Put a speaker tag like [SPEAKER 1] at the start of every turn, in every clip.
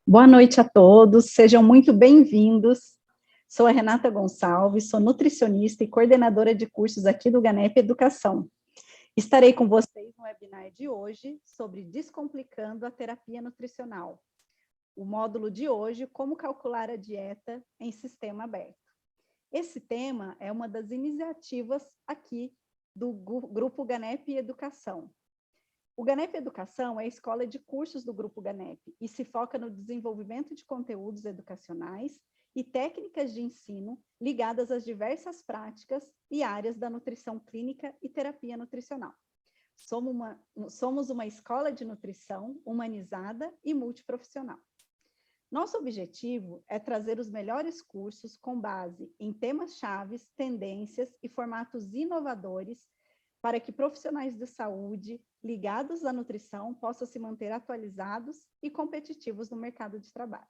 [SPEAKER 1] Boa noite a todos, sejam muito bem-vindos. Sou a Renata Gonçalves, sou nutricionista e coordenadora de cursos aqui do GANEP Educação. Estarei com vocês no webinar de hoje sobre Descomplicando a Terapia Nutricional. O módulo de hoje, como calcular a dieta em sistema aberto. Esse tema é uma das iniciativas aqui do Grupo GANEP Educação. O GANEP Educação é a escola de cursos do Grupo GANEP e se foca no desenvolvimento de conteúdos educacionais e técnicas de ensino ligadas às diversas práticas e áreas da nutrição clínica e terapia nutricional. Somos uma escola de nutrição humanizada e multiprofissional. Nosso objetivo é trazer os melhores cursos com base em temas-chave, tendências e formatos inovadores para que profissionais de saúde ligados à nutrição possam se manter atualizados e competitivos no mercado de trabalho.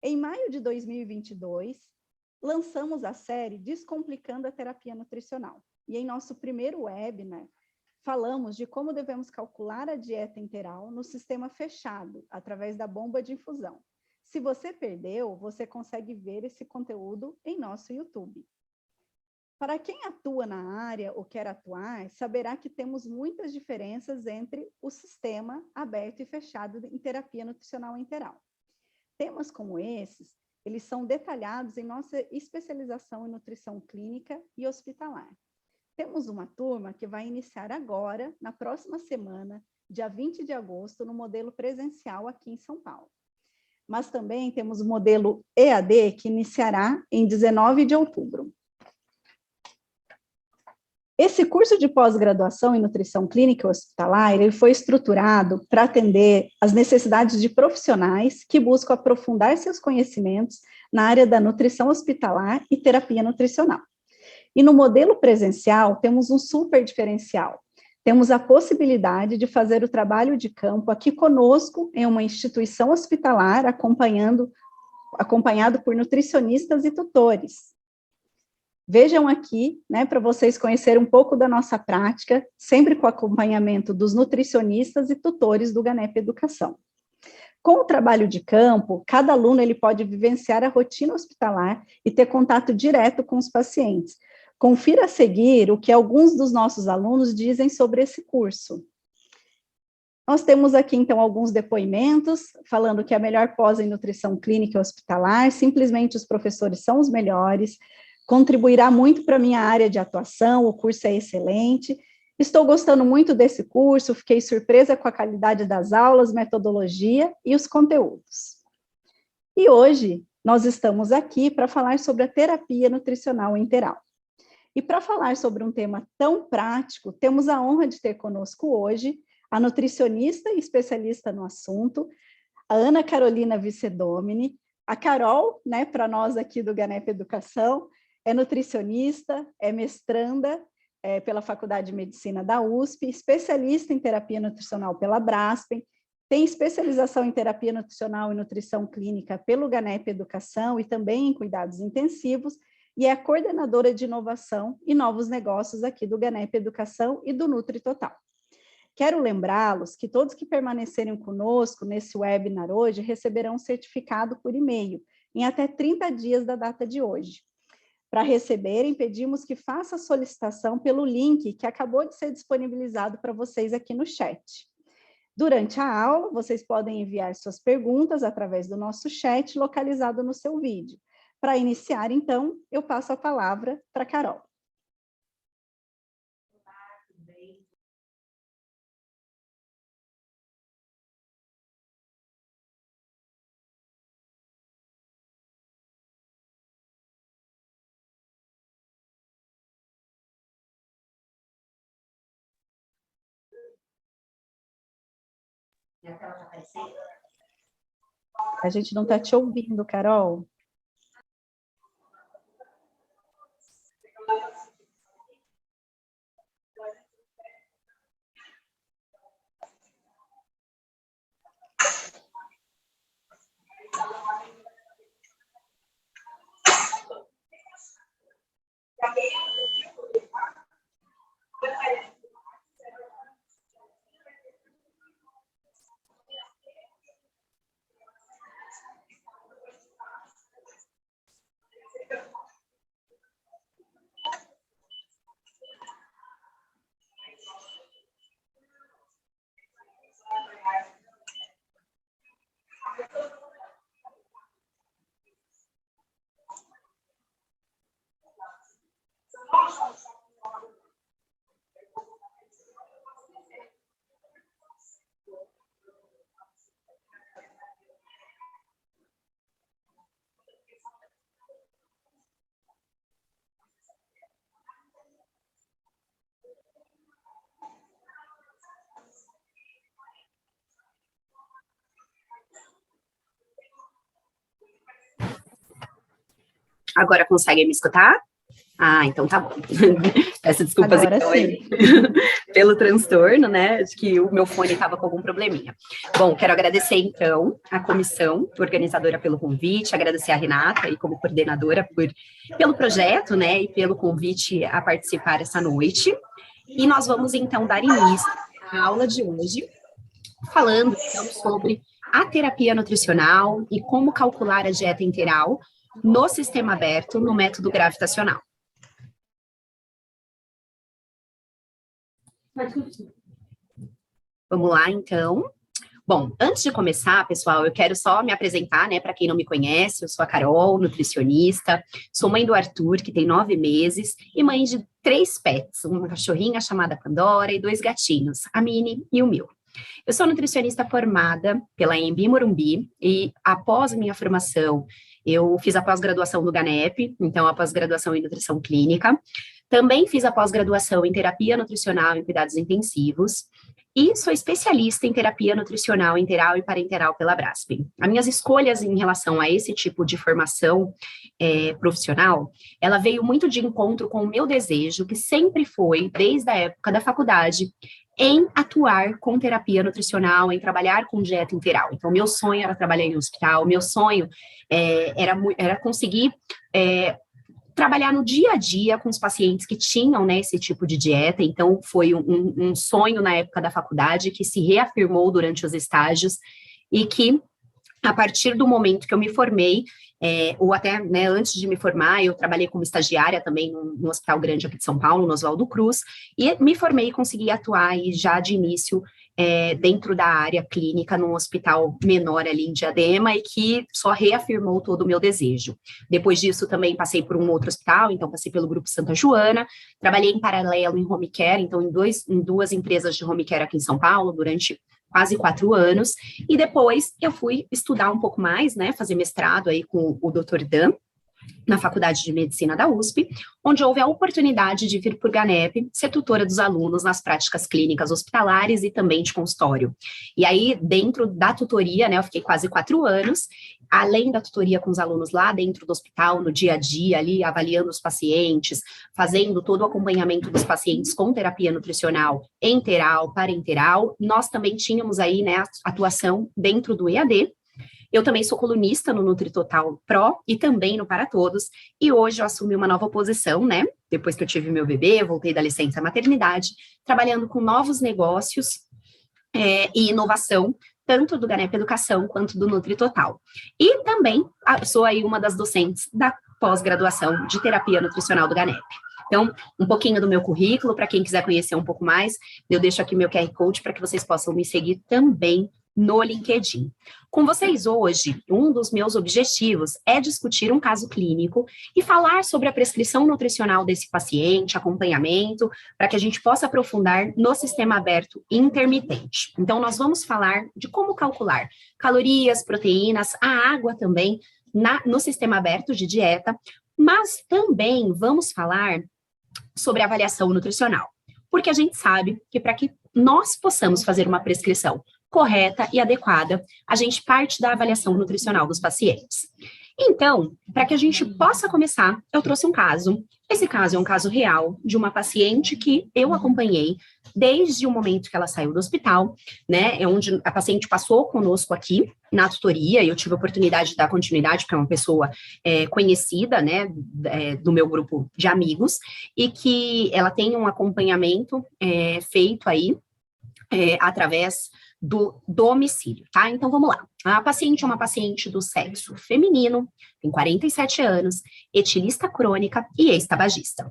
[SPEAKER 1] Em maio de 2022, lançamos a série Descomplicando a Terapia Nutricional. E em nosso primeiro webinar, falamos de como devemos calcular a dieta interal no sistema fechado, através da bomba de infusão. Se você perdeu, você consegue ver esse conteúdo em nosso YouTube. Para quem atua na área ou quer atuar, saberá que temos muitas diferenças entre o sistema aberto e fechado em terapia nutricional interal. Temas como esses, eles são detalhados em nossa especialização em nutrição clínica e hospitalar. Temos uma turma que vai iniciar agora, na próxima semana, dia 20 de agosto, no modelo presencial aqui em São Paulo. Mas também temos o modelo EAD, que iniciará em 19 de outubro. Esse curso de pós-graduação em nutrição clínica e hospitalar, ele foi estruturado para atender às necessidades de profissionais que buscam aprofundar seus conhecimentos na área da nutrição hospitalar e terapia nutricional. E no modelo presencial, temos um super diferencial. Temos a possibilidade de fazer o trabalho de campo aqui conosco em uma instituição hospitalar, acompanhado por nutricionistas e tutores. Vejam aqui, né, para vocês conhecerem um pouco da nossa prática, sempre com acompanhamento dos nutricionistas e tutores do GANEP Educação. Com o trabalho de campo, cada aluno ele pode vivenciar a rotina hospitalar e ter contato direto com os pacientes. Confira a seguir o que alguns dos nossos alunos dizem sobre esse curso. Nós temos aqui, então, alguns depoimentos, falando que a melhor pós em nutrição clínica e hospitalar, simplesmente os professores são os melhores, contribuirá muito para a minha área de atuação, o curso é excelente, estou gostando muito desse curso, fiquei surpresa com a qualidade das aulas, metodologia e os conteúdos. E hoje, nós estamos aqui para falar sobre a terapia nutricional interal. E para falar sobre um tema tão prático, temos a honra de ter conosco hoje a nutricionista e especialista no assunto, a Ana Carolina Vicedomini, a Carol, né, para nós aqui do GANEP Educação, é nutricionista, é mestranda pela Faculdade de Medicina da USP, especialista em terapia nutricional pela Braskem, tem especialização em terapia nutricional e nutrição clínica pelo GANEP Educação e também em cuidados intensivos, e é a coordenadora de inovação e novos negócios aqui do GANEP Educação e do NutriTotal. Quero lembrá-los que todos que permanecerem conosco nesse webinar hoje receberão um certificado por e-mail, em até 30 dias da data de hoje. Para receberem, pedimos que faça a solicitação pelo link que acabou de ser disponibilizado para vocês aqui no chat. Durante a aula, vocês podem enviar suas perguntas através do nosso chat localizado no seu vídeo. Para iniciar, então, eu passo a palavra para a Carol. A gente não está te ouvindo, Carol.
[SPEAKER 2] Agora conseguem me escutar? Ah, então tá bom. Peço desculpas então, aí, pelo transtorno, né? Acho que o meu fone estava com algum probleminha. Bom, quero agradecer então a comissão organizadora pelo convite, agradecer a Renata aí como coordenadora pelo projeto, né? E pelo convite a participar essa noite. E nós vamos então dar início à aula de hoje, falando então sobre a terapia nutricional e como calcular a dieta integral no sistema aberto no método gravitacional. Vamos lá, então. Bom, antes de começar, pessoal, eu quero só me apresentar, né, para quem não me conhece, eu sou a Carol, nutricionista, sou mãe do Arthur, que tem 9 meses, e mãe de 3 pets, uma cachorrinha chamada Pandora e 2 gatinhos, a Minnie e o Mil. Eu sou nutricionista formada pela Anhembi Morumbi, e após a minha formação, eu fiz a pós-graduação no GANEP, então a pós-graduação em nutrição clínica. Também fiz a pós-graduação em terapia nutricional em cuidados intensivos e sou especialista em terapia nutricional interal e parenteral pela Braskem. As minhas escolhas em relação a esse tipo de formação profissional, ela veio muito de encontro com o meu desejo, que sempre foi, desde a época da faculdade, em atuar com terapia nutricional, em trabalhar com dieta integral. Então, meu sonho era trabalhar em hospital, meu sonho era conseguir trabalhar no dia a dia com os pacientes que tinham, né, esse tipo de dieta. Então, foi um sonho na época da faculdade que se reafirmou durante os estágios e que, a partir do momento que eu me formei, ou até, né, antes de me formar, eu trabalhei como estagiária também no Hospital Grande aqui de São Paulo, no Oswaldo Cruz, e me formei e consegui atuar aí já de início dentro da área clínica num hospital menor ali em Diadema e que só reafirmou todo o meu desejo. Depois disso também passei por um outro hospital, então passei pelo Grupo Santa Joana, trabalhei em paralelo em home care, então em 2 empresas de home care aqui em São Paulo durante quase 4 anos, e depois eu fui estudar um pouco mais, né, fazer mestrado aí com o Dr. Dan, na Faculdade de Medicina da USP, onde houve a oportunidade de vir por GANEP, ser tutora dos alunos nas práticas clínicas hospitalares e também de consultório. E aí, dentro da tutoria, né, eu fiquei quase 4 anos, além da tutoria com os alunos lá dentro do hospital, no dia a dia, ali, avaliando os pacientes, fazendo todo o acompanhamento dos pacientes com terapia nutricional enteral, parenteral, nós também tínhamos aí, né, atuação dentro do EAD. Eu também sou colunista no NutriTotal Pro e também no Para Todos, e hoje eu assumi uma nova posição, né, depois que eu tive meu bebê, voltei da licença maternidade, trabalhando com novos negócios e inovação, tanto do GANEP Educação quanto do NutriTotal. E também sou aí uma das docentes da pós-graduação de terapia nutricional do GANEP. Então, um pouquinho do meu currículo, para quem quiser conhecer um pouco mais, eu deixo aqui meu QR Code para que vocês possam me seguir também no LinkedIn. Com vocês hoje, um dos meus objetivos é discutir um caso clínico e falar sobre a prescrição nutricional desse paciente, acompanhamento, para que a gente possa aprofundar no sistema aberto intermitente. Então, nós vamos falar de como calcular calorias, proteínas, a água também no sistema aberto de dieta, mas também vamos falar sobre avaliação nutricional, porque a gente sabe que para que nós possamos fazer uma prescrição correta e adequada, a gente parte da avaliação nutricional dos pacientes. Então, para que a gente possa começar, eu trouxe um caso. Esse caso é um caso real de uma paciente que eu acompanhei desde o momento que ela saiu do hospital, né, onde a paciente passou conosco aqui na tutoria, e eu tive a oportunidade de dar continuidade, porque é uma pessoa conhecida, né, do meu grupo de amigos, e que ela tem um acompanhamento feito aí através do domicílio, tá? Então, vamos lá. A paciente é uma paciente do sexo feminino, tem 47 anos, etilista crônica e ex-tabagista.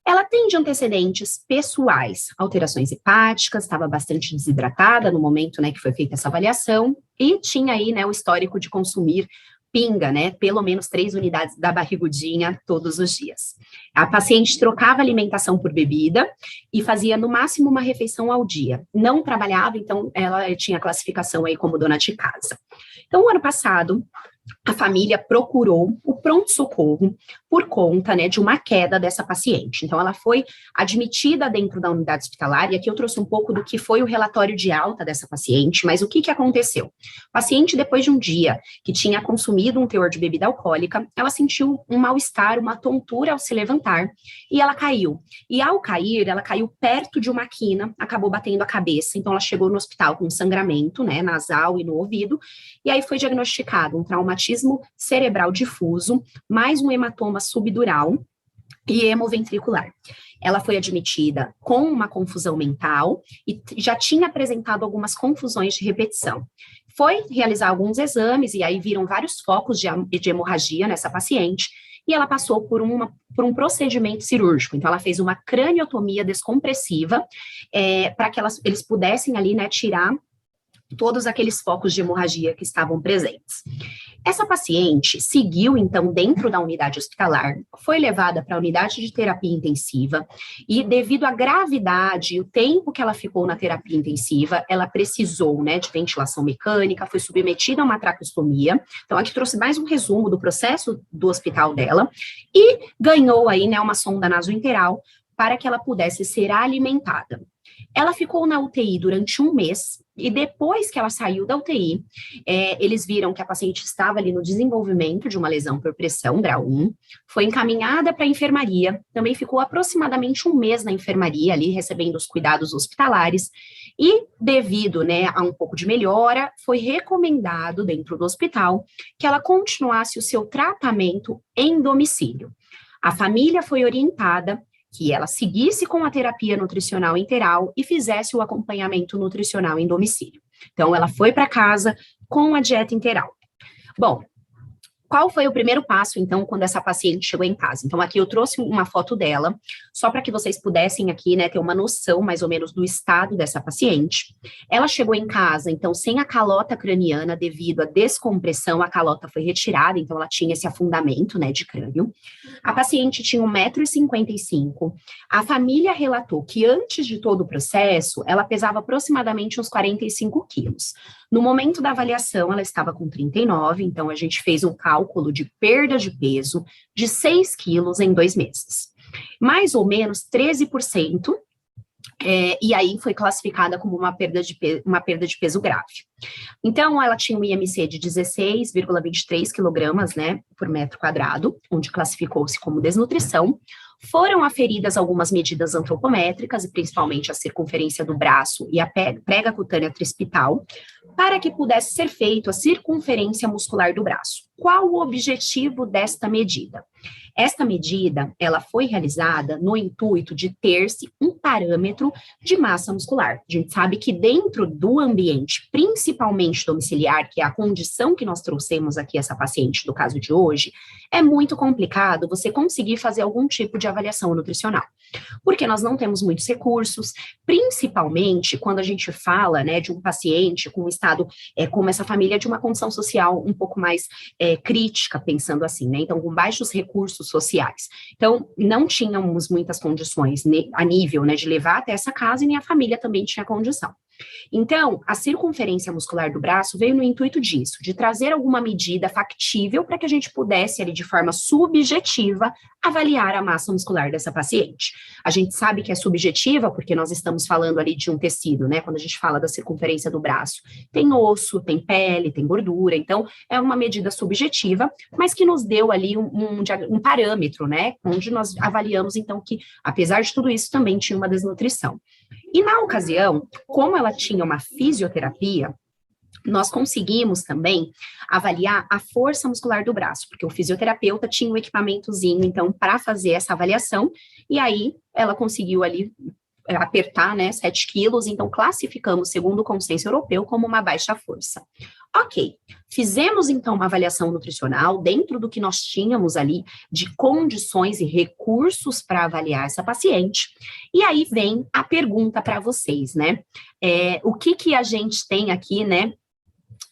[SPEAKER 2] Ela tem de antecedentes pessoais, alterações hepáticas, estava bastante desidratada no momento, né, que foi feita essa avaliação, e tinha aí, né, o histórico de consumir pinga, né, pelo menos 3 unidades da barrigudinha todos os dias. A paciente trocava alimentação por bebida e fazia no máximo uma refeição ao dia. Não trabalhava, então ela tinha classificação aí como dona de casa. Então, o ano passado, a família procurou o pronto-socorro por conta, né, de uma queda dessa paciente. Então, ela foi admitida dentro da unidade hospitalar, e aqui eu trouxe um pouco do que foi o relatório de alta dessa paciente, mas o que aconteceu? A paciente, depois de um dia que tinha consumido um teor de bebida alcoólica, ela sentiu um mal-estar, uma tontura ao se levantar, e ela caiu. E ao cair, ela caiu perto de uma quina, acabou batendo a cabeça, então ela chegou no hospital com sangramento, né, nasal e no ouvido, e aí foi diagnosticado um traumatismo cerebral difuso, mais um hematoma subdural e hemoventricular. Ela foi admitida com uma confusão mental e já tinha apresentado algumas confusões de repetição. Foi realizar alguns exames e aí viram vários focos de hemorragia nessa paciente e ela passou por um procedimento cirúrgico. Então, ela fez uma craniotomia descompressiva para que eles pudessem ali, né, tirar todos aqueles focos de hemorragia que estavam presentes. Essa paciente seguiu, então, dentro da unidade hospitalar, foi levada para a unidade de terapia intensiva e, devido à gravidade e o tempo que ela ficou na terapia intensiva, ela precisou, né, de ventilação mecânica, foi submetida a uma traqueostomia. Então, aqui trouxe mais um resumo do processo do hospital dela e ganhou aí, né, uma sonda nasointeral para que ela pudesse ser alimentada. Ela ficou na UTI durante um mês e depois que ela saiu da UTI, eles viram que a paciente estava ali no desenvolvimento de uma lesão por pressão, grau 1, foi encaminhada para a enfermaria, também ficou aproximadamente um mês na enfermaria ali, recebendo os cuidados hospitalares e devido, né, a um pouco de melhora, foi recomendado dentro do hospital que ela continuasse o seu tratamento em domicílio. A família foi orientada que ela seguisse com a terapia nutricional integral e fizesse o acompanhamento nutricional em domicílio. Então, ela foi para casa com a dieta integral. Bom, qual foi o primeiro passo, então, quando essa paciente chegou em casa? Então, aqui eu trouxe uma foto dela, só para que vocês pudessem aqui, né, ter uma noção, mais ou menos, do estado dessa paciente. Ela chegou em casa, então, sem a calota craniana, devido à descompressão, a calota foi retirada, então ela tinha esse afundamento, né, de crânio. A paciente tinha 1,55 m. A família relatou que, antes de todo o processo, ela pesava aproximadamente uns 45 quilos. No momento da avaliação, ela estava com 39, então a gente fez um cálculo de perda de peso de 6 quilos em 2 meses. Mais ou menos 13%, e aí foi classificada como uma perda de peso grave. Então, ela tinha um IMC de 16,23 quilogramas, né, por metro quadrado, onde classificou-se como desnutrição. Foram aferidas algumas medidas antropométricas, e principalmente a circunferência do braço e a prega cutânea trispital, para que pudesse ser feita a circunferência muscular do braço. Qual o objetivo desta medida? Esta medida, ela foi realizada no intuito de ter-se um parâmetro de massa muscular. A gente sabe que dentro do ambiente, principalmente domiciliar, que é a condição que nós trouxemos aqui essa paciente do caso de hoje, é muito complicado você conseguir fazer algum tipo de avaliação nutricional, porque nós não temos muitos recursos, principalmente quando a gente fala, né, de um paciente com um estado, como essa família, de uma condição social um pouco mais crítica, pensando assim, né, então com baixos recursos sociais. Então, não tínhamos muitas condições a nível, né, de levar até essa casa e nem a família também tinha condição. Então, a circunferência muscular do braço veio no intuito disso, de trazer alguma medida factível para que a gente pudesse, ali, de forma subjetiva, avaliar a massa muscular dessa paciente. A gente sabe que é subjetiva porque nós estamos falando ali de um tecido, né? Quando a gente fala da circunferência do braço, tem osso, tem pele, tem gordura, então é uma medida subjetiva, mas que nos deu ali um parâmetro, né? Onde nós avaliamos, então, que, apesar de tudo isso, também tinha uma desnutrição. E na ocasião, como ela tinha uma fisioterapia, nós conseguimos também avaliar a força muscular do braço, porque o fisioterapeuta tinha um equipamentozinho, então, para fazer essa avaliação, e aí ela conseguiu ali apertar, né, 7 quilos, então classificamos, segundo o consenso europeu, como uma baixa força. Ok, fizemos então uma avaliação nutricional dentro do que nós tínhamos ali de condições e recursos para avaliar essa paciente, e aí vem a pergunta para vocês, né, o que a gente tem aqui, né,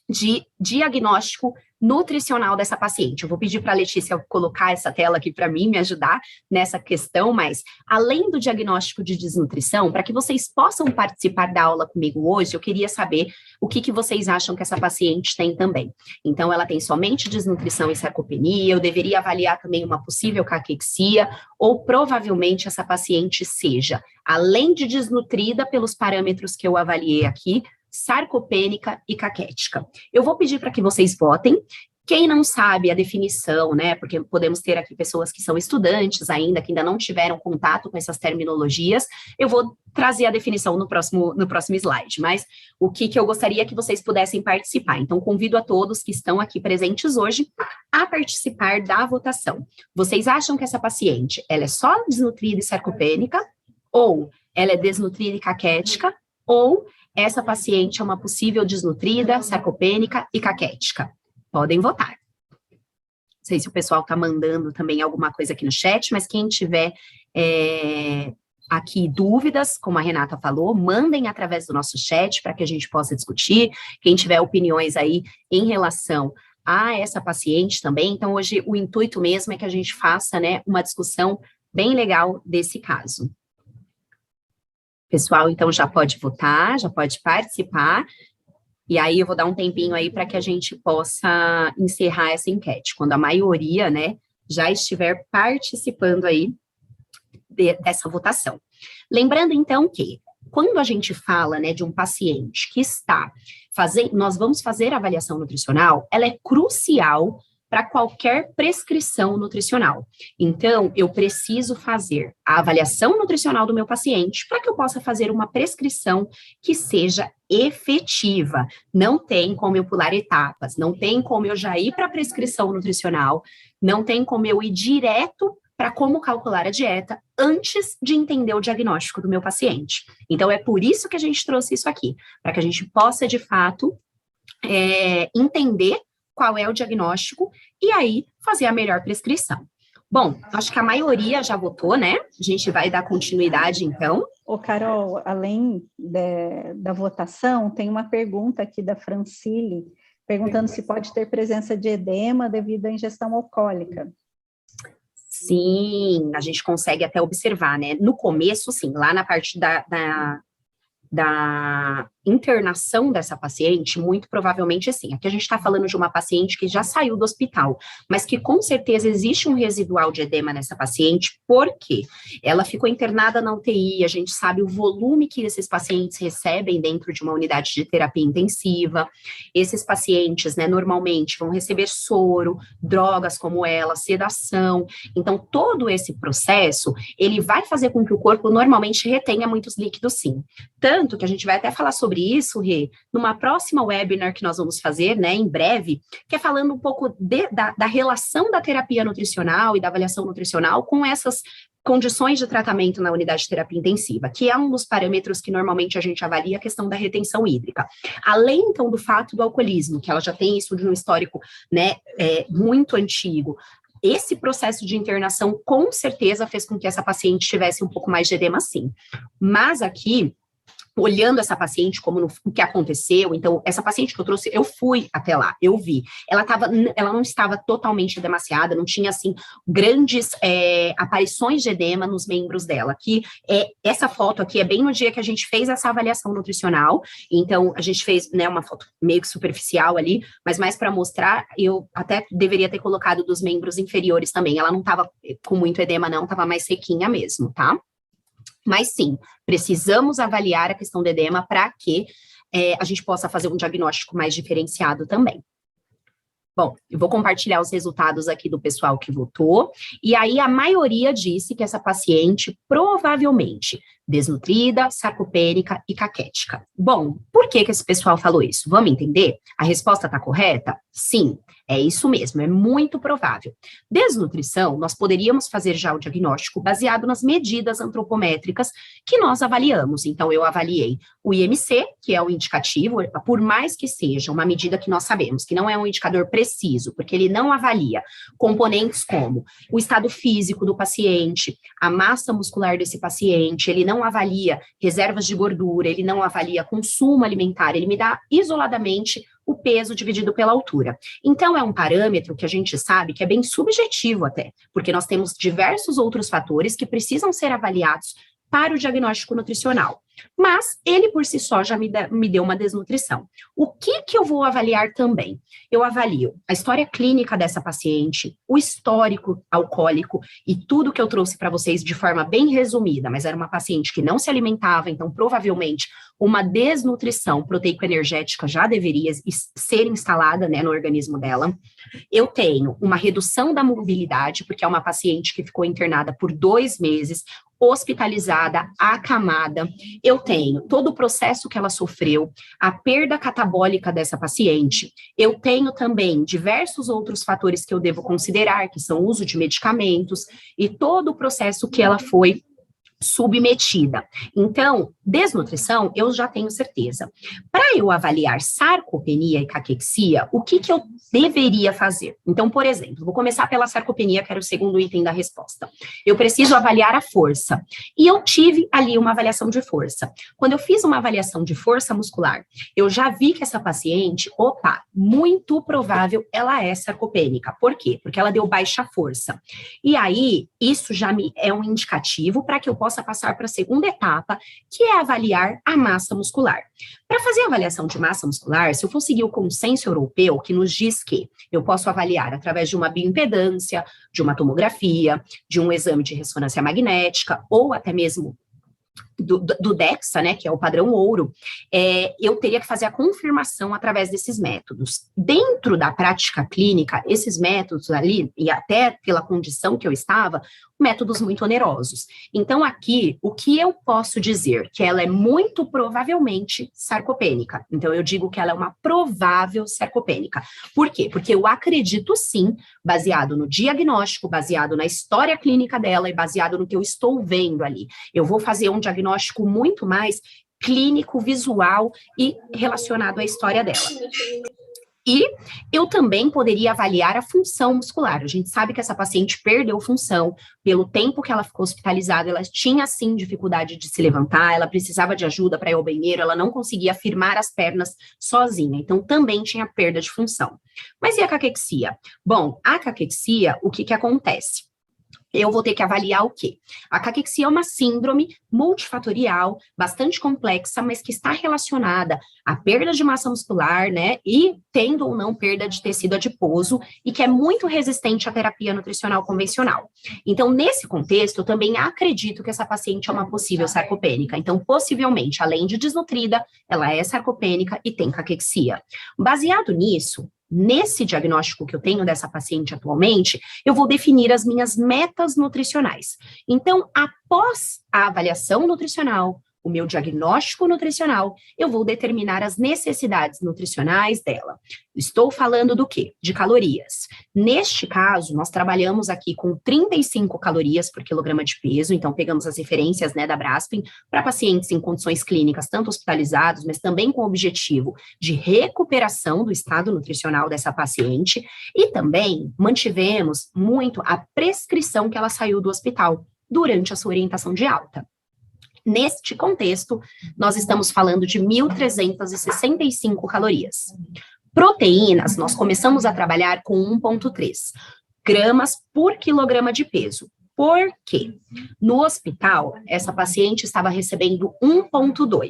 [SPEAKER 2] de diagnóstico nutricional dessa paciente. Eu vou pedir para a Letícia colocar essa tela aqui para mim, me ajudar nessa questão, mas além do diagnóstico de desnutrição, para que vocês possam participar da aula comigo hoje, eu queria saber o que vocês acham que essa paciente tem também. Então, ela tem somente desnutrição e sarcopenia, eu deveria avaliar também uma possível caquexia, ou provavelmente essa paciente seja, além de desnutrida pelos parâmetros que eu avaliei aqui, sarcopênica e caquética. Eu vou pedir para que vocês votem. Quem não sabe a definição, né, porque podemos ter aqui pessoas que são estudantes ainda, que ainda não tiveram contato com essas terminologias, eu vou trazer a definição no próximo slide, mas o que eu gostaria que vocês pudessem participar. Então, convido a todos que estão aqui presentes hoje a participar da votação. Vocês acham que essa paciente, ela é só desnutrida e sarcopênica, ou ela é desnutrida e caquética, ou essa paciente é uma possível desnutrida, sarcopênica e caquética? Podem votar. Não sei se o pessoal está mandando também alguma coisa aqui no chat, mas quem tiver aqui dúvidas, como a Renata falou, mandem através do nosso chat para que a gente possa discutir. Quem tiver opiniões aí em relação a essa paciente também. Então, hoje o intuito mesmo é que a gente faça, né, uma discussão bem legal desse caso. Pessoal, então já pode votar, já pode participar, e aí eu vou dar um tempinho aí para que a gente possa encerrar essa enquete, quando a maioria, né, já estiver participando aí dessa votação. Lembrando, então, que quando a gente fala, né, de um paciente que está fazendo, nós vamos fazer a avaliação nutricional, ela é crucial para qualquer prescrição nutricional. Então, eu preciso fazer a avaliação nutricional do meu paciente para que eu possa fazer uma prescrição que seja efetiva. Não tem como eu pular etapas, não tem como eu já ir para a prescrição nutricional, não tem como eu ir direto para como calcular a dieta antes de entender o diagnóstico do meu paciente. Então, é por isso que a gente trouxe isso aqui, para que a gente possa, de fato, entender qual é o diagnóstico e aí fazer a melhor prescrição. Bom, acho que a maioria já votou, né? A gente vai dar continuidade, então.
[SPEAKER 1] Ô, Carol, além da votação, tem uma pergunta aqui da Francile, perguntando se pode ter presença de edema devido à ingestão alcoólica.
[SPEAKER 2] Sim, a gente consegue até observar, né? No começo, sim, lá na parte da internação dessa paciente, muito provavelmente sim. Aqui a gente está falando de uma paciente que já saiu do hospital, mas que com certeza existe um residual de edema nessa paciente, porque ela ficou internada na UTI, a gente sabe o volume que esses pacientes recebem dentro de uma unidade de terapia intensiva. Esses pacientes, né, normalmente vão receber soro, drogas como ela, sedação. Então, todo esse processo, ele vai fazer com que o corpo normalmente retenha muitos líquidos, sim. Tanto que a gente vai até falar sobre isso, Rê, numa próxima webinar que nós vamos fazer, né, em breve, que é falando um pouco da relação da terapia nutricional e da avaliação nutricional com essas condições de tratamento na unidade de terapia intensiva, que é um dos parâmetros que normalmente a gente avalia a questão da retenção hídrica. Além, então, do fato do alcoolismo, que ela já tem isso de um histórico, né, muito antigo, esse processo de internação com certeza fez com que essa paciente tivesse um pouco mais de edema, sim. Mas aqui, olhando essa paciente, como o que aconteceu, então, essa paciente que eu trouxe, eu fui até lá, eu vi, ela não estava totalmente edemaciada, não tinha, assim, grandes aparições de edema nos membros dela, que essa foto aqui é bem no dia que a gente fez essa avaliação nutricional, então, a gente fez, né, uma foto meio que superficial ali, mas mais para mostrar, eu até deveria ter colocado dos membros inferiores também, ela não estava com muito edema não, estava mais sequinha mesmo, tá? Mas sim, precisamos avaliar a questão do edema para que a gente possa fazer um diagnóstico mais diferenciado também. Bom, eu vou compartilhar os resultados aqui do pessoal que votou, e aí a maioria disse que essa paciente provavelmente desnutrida, sarcopênica e caquética. Bom, por que esse pessoal falou isso? Vamos entender? A resposta está correta? Sim, é isso mesmo, é muito provável. Desnutrição, nós poderíamos fazer já o diagnóstico baseado nas medidas antropométricas que nós avaliamos. Então, eu avaliei o IMC, que é o indicativo, por mais que seja uma medida que nós sabemos, que não é um indicador preciso, porque ele não avalia componentes como o estado físico do paciente, a massa muscular desse paciente, ele não avalia reservas de gordura, ele não avalia consumo alimentar, ele me dá isoladamente o peso dividido pela altura. Então, é um parâmetro que a gente sabe que é bem subjetivo até, porque nós temos diversos outros fatores que precisam ser avaliados para o diagnóstico nutricional. Mas ele por si só já me deu uma desnutrição. O que eu vou avaliar também? Eu avalio a história clínica dessa paciente, o histórico alcoólico e tudo que eu trouxe para vocês de forma bem resumida, mas era uma paciente que não se alimentava, então provavelmente uma desnutrição proteico-energética já deveria ser instalada, né, no organismo dela. Eu tenho uma redução da mobilidade, porque é uma paciente que ficou internada por 2 meses, hospitalizada, acamada. Eu tenho todo o processo que ela sofreu, a perda catabólica dessa paciente. Eu tenho também diversos outros fatores que eu devo considerar, que são o uso de medicamentos e todo o processo que ela foi submetida. Então, desnutrição, eu já tenho certeza. Para eu avaliar sarcopenia e caquexia, o que eu deveria fazer? Então, por exemplo, vou começar pela sarcopenia, que era o segundo item da resposta. Eu preciso avaliar a força. E eu tive ali uma avaliação de força. Quando eu fiz uma avaliação de força muscular, eu já vi que essa paciente, muito provável ela é sarcopênica. Por quê? Porque ela deu baixa força. E aí, isso já é um indicativo para que eu possa passar para a segunda etapa, que é avaliar a massa muscular. Para fazer a avaliação de massa muscular, se eu for seguir o consenso europeu, que nos diz que eu posso avaliar através de uma bioimpedância, de uma tomografia, de um exame de ressonância magnética, ou até mesmo do DEXA, né, que é o padrão ouro, eu teria que fazer a confirmação através desses métodos. Dentro da prática clínica, esses métodos ali, e até pela condição que eu estava, métodos muito onerosos. Então, aqui, o que eu posso dizer? Que ela é muito provavelmente sarcopênica. Então, eu digo que ela é uma provável sarcopênica. Por quê? Porque eu acredito sim, baseado no diagnóstico, baseado na história clínica dela e baseado no que eu estou vendo ali. Eu vou fazer um diagnóstico muito mais clínico, visual e relacionado à história dela. E eu também poderia avaliar a função muscular. A gente sabe que essa paciente perdeu função pelo tempo que ela ficou hospitalizada, ela tinha, sim, dificuldade de se levantar, ela precisava de ajuda para ir ao banheiro, ela não conseguia firmar as pernas sozinha, então também tinha perda de função. Mas e a caquexia? Bom, a caquexia, o que acontece? Eu vou ter que avaliar o quê? A caquexia é uma síndrome multifatorial, bastante complexa, mas que está relacionada à perda de massa muscular, né? E tendo ou não perda de tecido adiposo, e que é muito resistente à terapia nutricional convencional. Então, nesse contexto, eu também acredito que essa paciente é uma possível sarcopênica. Então, possivelmente, além de desnutrida, ela é sarcopênica e tem caquexia. Baseado nisso, nesse diagnóstico que eu tenho dessa paciente atualmente, eu vou definir as minhas metas nutricionais. Então, após a avaliação nutricional, o meu diagnóstico nutricional, eu vou determinar as necessidades nutricionais dela. Estou falando do quê? De calorias. Neste caso, nós trabalhamos aqui com 35 calorias por quilograma de peso, então pegamos as referências, né, da Braskem para pacientes em condições clínicas, tanto hospitalizados, mas também com o objetivo de recuperação do estado nutricional dessa paciente, e também mantivemos muito a prescrição que ela saiu do hospital durante a sua orientação de alta. Neste contexto, nós estamos falando de 1.365 calorias. Proteínas, nós começamos a trabalhar com 1,3 gramas por quilograma de peso. Por quê? No hospital, essa paciente estava recebendo 1,2.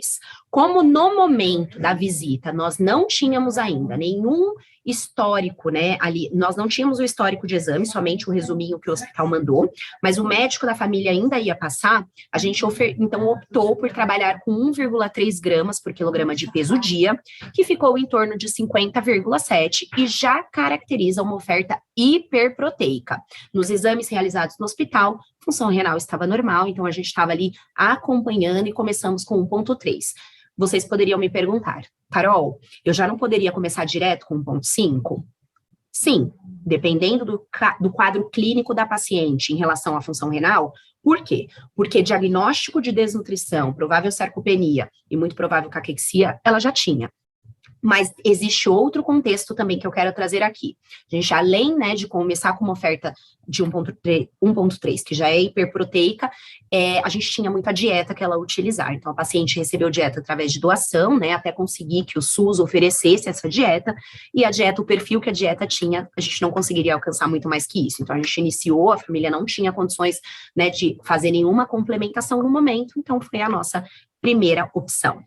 [SPEAKER 2] Como no momento da visita nós não tínhamos ainda nenhum histórico, né, ali, nós não tínhamos o histórico de exame, somente o resuminho que o hospital mandou, mas o médico da família ainda ia passar, a gente então optou por trabalhar com 1,3 gramas por quilograma de peso dia, que ficou em torno de 50,7 e já caracteriza uma oferta hiperproteica. Nos exames realizados no hospital, a função renal estava normal, então a gente estava ali acompanhando e começamos com 1,3. Vocês poderiam me perguntar, Carol, eu já não poderia começar direto com 1,5? Sim, dependendo do quadro clínico da paciente em relação à função renal. Por quê? Porque diagnóstico de desnutrição, provável sarcopenia e muito provável caquexia, ela já tinha. Mas existe outro contexto também que eu quero trazer aqui. A gente, além, né, de começar com uma oferta de 1.3, que já é hiperproteica, a gente tinha muita dieta que ela utilizar. Então, a paciente recebeu dieta através de doação, né, até conseguir que o SUS oferecesse essa dieta, e a dieta, o perfil que a dieta tinha, a gente não conseguiria alcançar muito mais que isso. Então, a gente iniciou, a família não tinha condições, né, de fazer nenhuma complementação no momento, então foi a nossa primeira opção.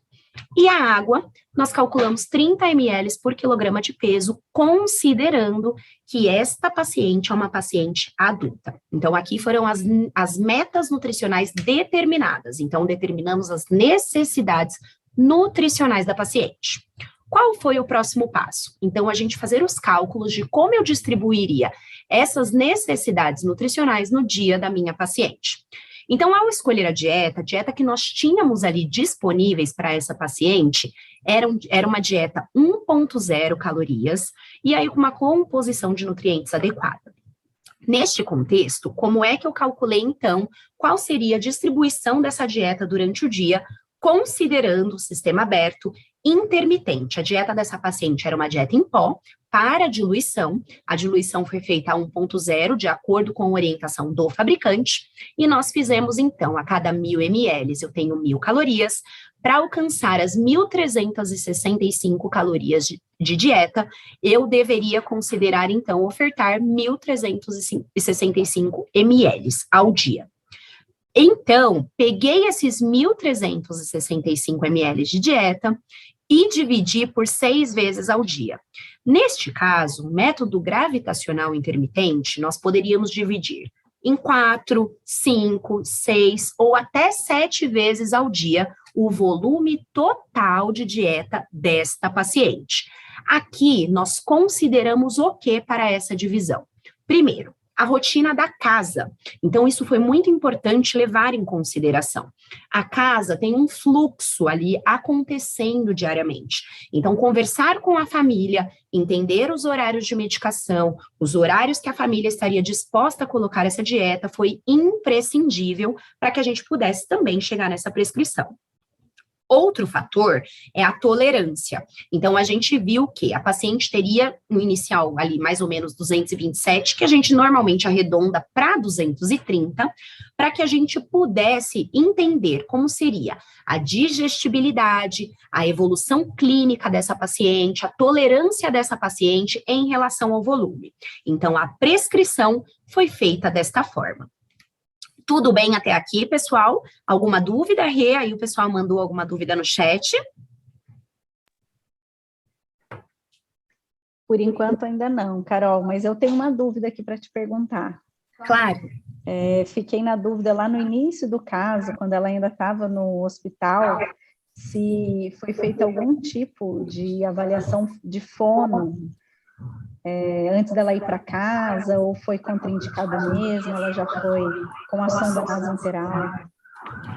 [SPEAKER 2] E a água, nós calculamos 30 ml por quilograma de peso, considerando que esta paciente é uma paciente adulta. Então, aqui foram as metas nutricionais determinadas. Então, determinamos as necessidades nutricionais da paciente. Qual foi o próximo passo? Então, a gente fazer os cálculos de como eu distribuiria essas necessidades nutricionais no dia da minha paciente. Então, ao escolher a dieta que nós tínhamos ali disponíveis para essa paciente era uma dieta 1.0 calorias e aí com uma composição de nutrientes adequada. Neste contexto, como é que eu calculei, então, qual seria a distribuição dessa dieta durante o dia, considerando o sistema aberto intermitente? A dieta dessa paciente era uma dieta em pó, para diluição. A diluição foi feita a 1.0, de acordo com a orientação do fabricante, e nós fizemos, então, a cada 1.000 ml, eu tenho 1.000 calorias, para alcançar as 1.365 calorias de dieta, eu deveria considerar, então, ofertar 1.365 ml ao dia. Então, peguei esses 1.365 ml de dieta e dividi por 6 vezes ao dia. Neste caso, o método gravitacional intermitente, nós poderíamos dividir em 4, 5, 6 ou até 7 vezes ao dia o volume total de dieta desta paciente. Aqui, nós consideramos o que para essa divisão? Primeiro, a rotina da casa. Então, isso foi muito importante levar em consideração. A casa tem um fluxo ali acontecendo diariamente. Então, conversar com a família, entender os horários de medicação, os horários que a família estaria disposta a colocar essa dieta, foi imprescindível para que a gente pudesse também chegar nessa prescrição. Outro fator é a tolerância. Então, a gente viu que a paciente teria no inicial ali mais ou menos 227, que a gente normalmente arredonda para 230, para que a gente pudesse entender como seria a digestibilidade, a evolução clínica dessa paciente, a tolerância dessa paciente em relação ao volume. Então, a prescrição foi feita desta forma. Tudo bem até aqui, pessoal? Alguma dúvida, Rê? Aí o pessoal mandou alguma dúvida no chat.
[SPEAKER 1] Por enquanto ainda não, Carol, mas eu tenho uma dúvida aqui para te perguntar.
[SPEAKER 2] Claro.
[SPEAKER 1] Fiquei na dúvida lá no início do caso, quando ela ainda estava no hospital, se foi feito algum tipo de avaliação de fono antes dela ir para casa, ou foi contraindicado mesmo, ela já foi com a sonda nasointeral?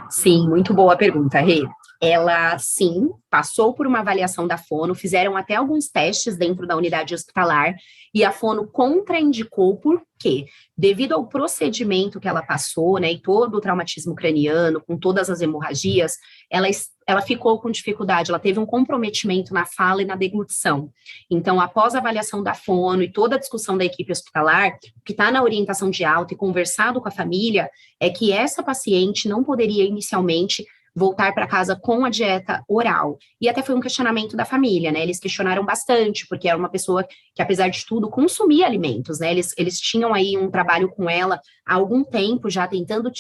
[SPEAKER 2] Sim, muito boa pergunta, Rê. Ela, sim, passou por uma avaliação da fono, fizeram até alguns testes dentro da unidade hospitalar, e a fono contraindicou por quê? Devido ao procedimento que ela passou, né, e todo o traumatismo craniano, com todas as hemorragias, ela ficou com dificuldade, ela teve um comprometimento na fala e na deglutição. Então, após a avaliação da fono e toda a discussão da equipe hospitalar, o que está na orientação de alta e conversado com a família, é que essa paciente não poderia inicialmente voltar para casa com a dieta oral. E até foi um questionamento da família, né? Eles questionaram bastante, porque era uma pessoa que, apesar de tudo, consumia alimentos, né? Eles tinham aí um trabalho com ela há algum tempo, já tentando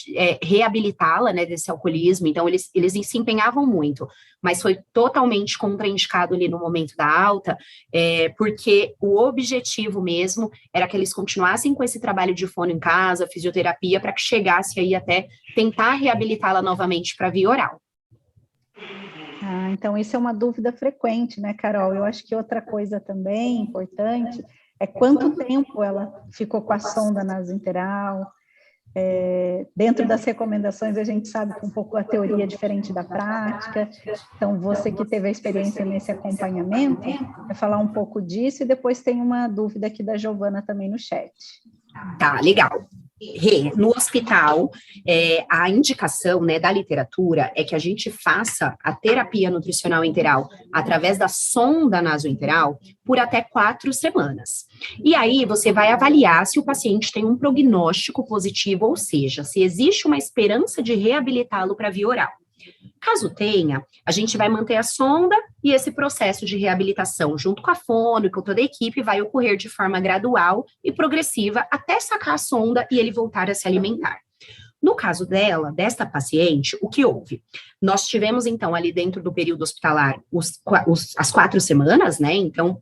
[SPEAKER 2] reabilitá-la, né, desse alcoolismo. Então, eles se empenhavam muito, mas foi totalmente contraindicado ali no momento da alta, porque o objetivo mesmo era que eles continuassem com esse trabalho de fono em casa, fisioterapia, para que chegasse aí até tentar reabilitá-la novamente para via oral.
[SPEAKER 1] Então isso é uma dúvida frequente, né, Carol? Eu acho que outra coisa também importante é quanto tempo ela ficou com a sonda nasointeral. Dentro das recomendações, a gente sabe que um pouco a teoria é diferente da prática, então você que teve a experiência nesse acompanhamento, vai falar um pouco disso, e depois tem uma dúvida aqui da Giovana também no chat.
[SPEAKER 2] Tá, legal. No hospital, a indicação, né, da literatura é que a gente faça a terapia nutricional enteral através da sonda nasoenteral por até 4 semanas. E aí você vai avaliar se o paciente tem um prognóstico positivo, ou seja, se existe uma esperança de reabilitá-lo para via oral. Caso tenha, a gente vai manter a sonda e esse processo de reabilitação, junto com a fono e com toda a equipe, vai ocorrer de forma gradual e progressiva até sacar a sonda e ele voltar a se alimentar. No caso desta paciente, o que houve? Nós tivemos, então, ali dentro do período hospitalar, as 4 semanas, né? Então,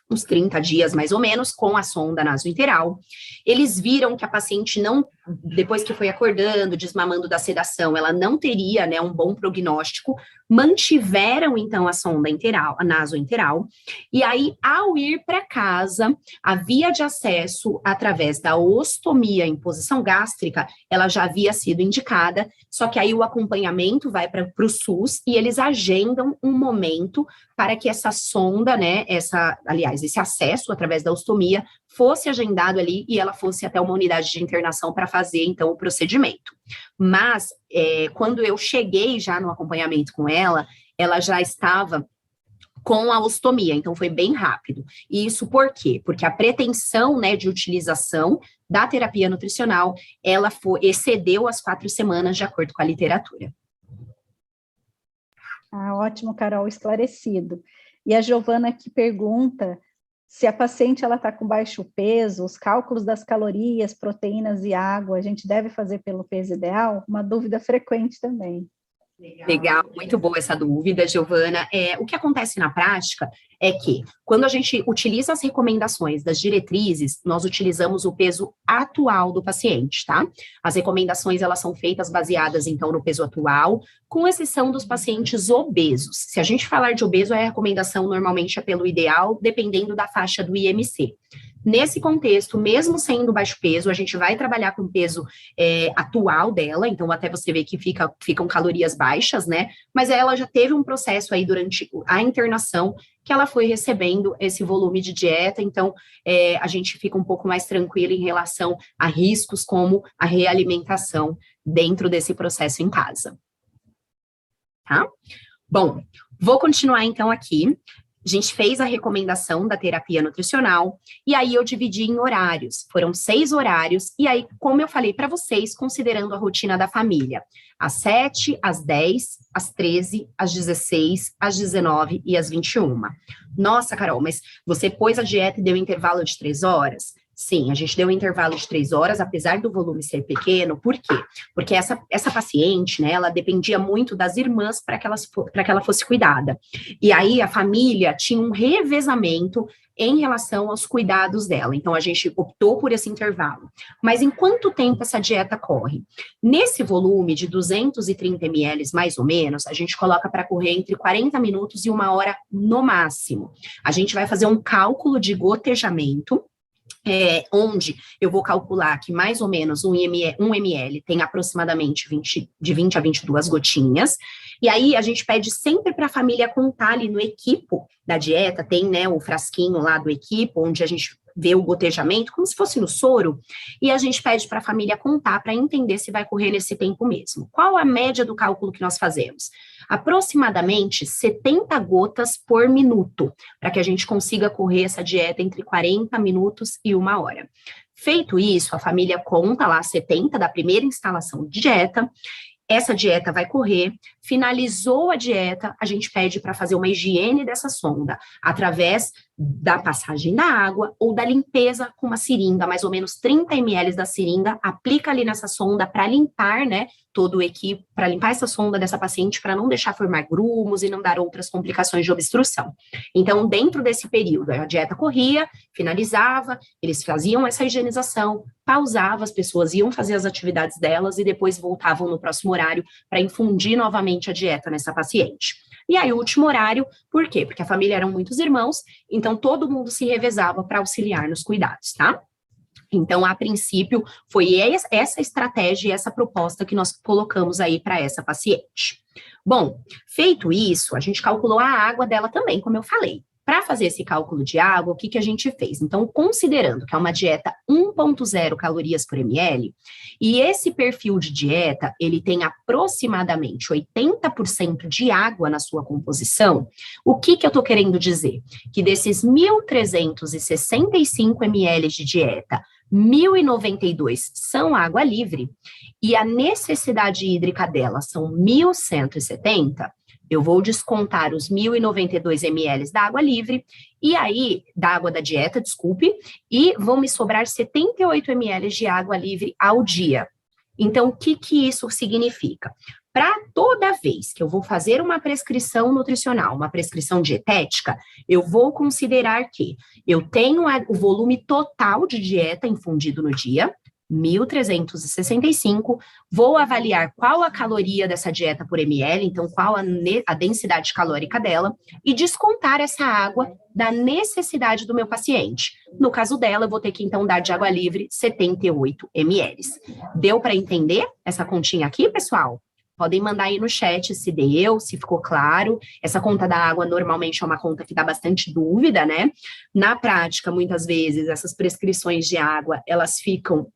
[SPEAKER 2] uns 30 dias mais ou menos, com a sonda nasoenteral. Eles viram que a paciente não, depois que foi acordando, desmamando da sedação, ela não teria, né, um bom prognóstico, mantiveram, então, a sonda enteral, a nasoenteral, e aí, ao ir para casa, a via de acesso através da ostomia em posição gástrica, ela já havia sido indicada, só que aí o acompanhamento vai para o SUS e eles agendam um momento para que essa sonda, né, esse acesso através da ostomia fosse agendado ali e ela fosse até uma unidade de internação para fazer, então, o procedimento. Mas, quando eu cheguei já no acompanhamento com ela já estava com a ostomia, então foi bem rápido. E isso por quê? Porque a pretensão, né, de utilização da terapia nutricional, ela excedeu as 4 semanas, de acordo com a literatura.
[SPEAKER 1] Ótimo, Carol, esclarecido. E a Giovana aqui pergunta se a paciente está com baixo peso, os cálculos das calorias, proteínas e água, a gente deve fazer pelo peso ideal? Uma dúvida frequente também.
[SPEAKER 2] Legal, muito boa essa dúvida, Giovana. O que acontece na prática é que, quando a gente utiliza as recomendações das diretrizes, nós utilizamos o peso atual do paciente, tá? As recomendações, elas são feitas baseadas, então, no peso atual, com exceção dos pacientes obesos. Se a gente falar de obeso, a recomendação normalmente é pelo ideal, dependendo da faixa do IMC. Nesse contexto, mesmo sendo baixo peso, a gente vai trabalhar com o peso atual dela, então até você ver que ficam calorias baixas, né? Mas ela já teve um processo aí durante a internação que ela foi recebendo esse volume de dieta, então a gente fica um pouco mais tranquilo em relação a riscos como a realimentação dentro desse processo em casa. Tá? Bom, vou continuar então aqui. A gente fez a recomendação da terapia nutricional e aí eu dividi em horários. Foram 6 horários e aí, como eu falei para vocês, considerando a rotina da família, às 7, às 10, às 13, às 16, às 19 e às 21. Nossa, Carol, mas você pôs a dieta e deu intervalo de 3 horas? Sim, a gente deu um intervalo de 3 horas, apesar do volume ser pequeno. Por quê? Porque essa paciente, né, ela dependia muito das irmãs para que ela fosse cuidada. E aí a família tinha um revezamento em relação aos cuidados dela. Então, a gente optou por esse intervalo. Mas em quanto tempo essa dieta corre? Nesse volume de 230 ml, mais ou menos, a gente coloca para correr entre 40 minutos e 1 hora no máximo. A gente vai fazer um cálculo de gotejamento, onde eu vou calcular que mais ou menos 1 ml tem aproximadamente de 20 a 22 gotinhas, e aí a gente pede sempre para a família contar ali no equipo da dieta, tem, né, o frasquinho lá do equipo, onde a gente vê o gotejamento, como se fosse no soro, e a gente pede para a família contar para entender se vai correr nesse tempo mesmo. Qual a média do cálculo que nós fazemos? Aproximadamente 70 gotas por minuto, para que a gente consiga correr essa dieta entre 40 minutos e 1 hora. Feito isso, a família conta lá 70 da primeira instalação de dieta. Essa dieta vai correr, finalizou a dieta, a gente pede para fazer uma higiene dessa sonda, através da passagem da água ou da limpeza com uma seringa, mais ou menos 30 ml da seringa, aplica ali nessa sonda para limpar, né, todo o equipe, para limpar essa sonda dessa paciente, para não deixar formar grumos e não dar outras complicações de obstrução. Então, dentro desse período, a dieta corria, finalizava, eles faziam essa higienização, pausava, as pessoas iam fazer as atividades delas e depois voltavam no próximo horário para infundir novamente a dieta nessa paciente. E aí, o último horário, por quê? Porque a família eram muitos irmãos, então todo mundo se revezava para auxiliar nos cuidados, tá? Então, a princípio, foi essa estratégia e essa proposta que nós colocamos aí para essa paciente. Bom, feito isso, a gente calculou a água dela também, como eu falei. Para fazer esse cálculo de água, o que a gente fez? Então, considerando que é uma dieta 1,0 calorias por ml, e esse perfil de dieta, ele tem aproximadamente 80% de água na sua composição, o que eu estou querendo dizer? Que desses 1.365 ml de dieta, 1.092 são água livre, e a necessidade hídrica dela são 1.170, eu vou descontar os 1.092 ml da água livre, e aí, da água da dieta, desculpe, e vão me sobrar 78 ml de água livre ao dia. Então, o que isso significa? Para toda vez que eu vou fazer uma prescrição nutricional, uma prescrição dietética, eu vou considerar que eu tenho o volume total de dieta infundido no dia, 1.365, vou avaliar qual a caloria dessa dieta por ml, então qual a densidade calórica dela, e descontar essa água da necessidade do meu paciente. No caso dela, eu vou ter que então dar de água livre 78 ml. Deu para entender essa continha aqui, pessoal? Podem mandar aí no chat se deu, se ficou claro. Essa conta da água normalmente é uma conta que dá bastante dúvida, né? Na prática, muitas vezes, essas prescrições de água, elas ficam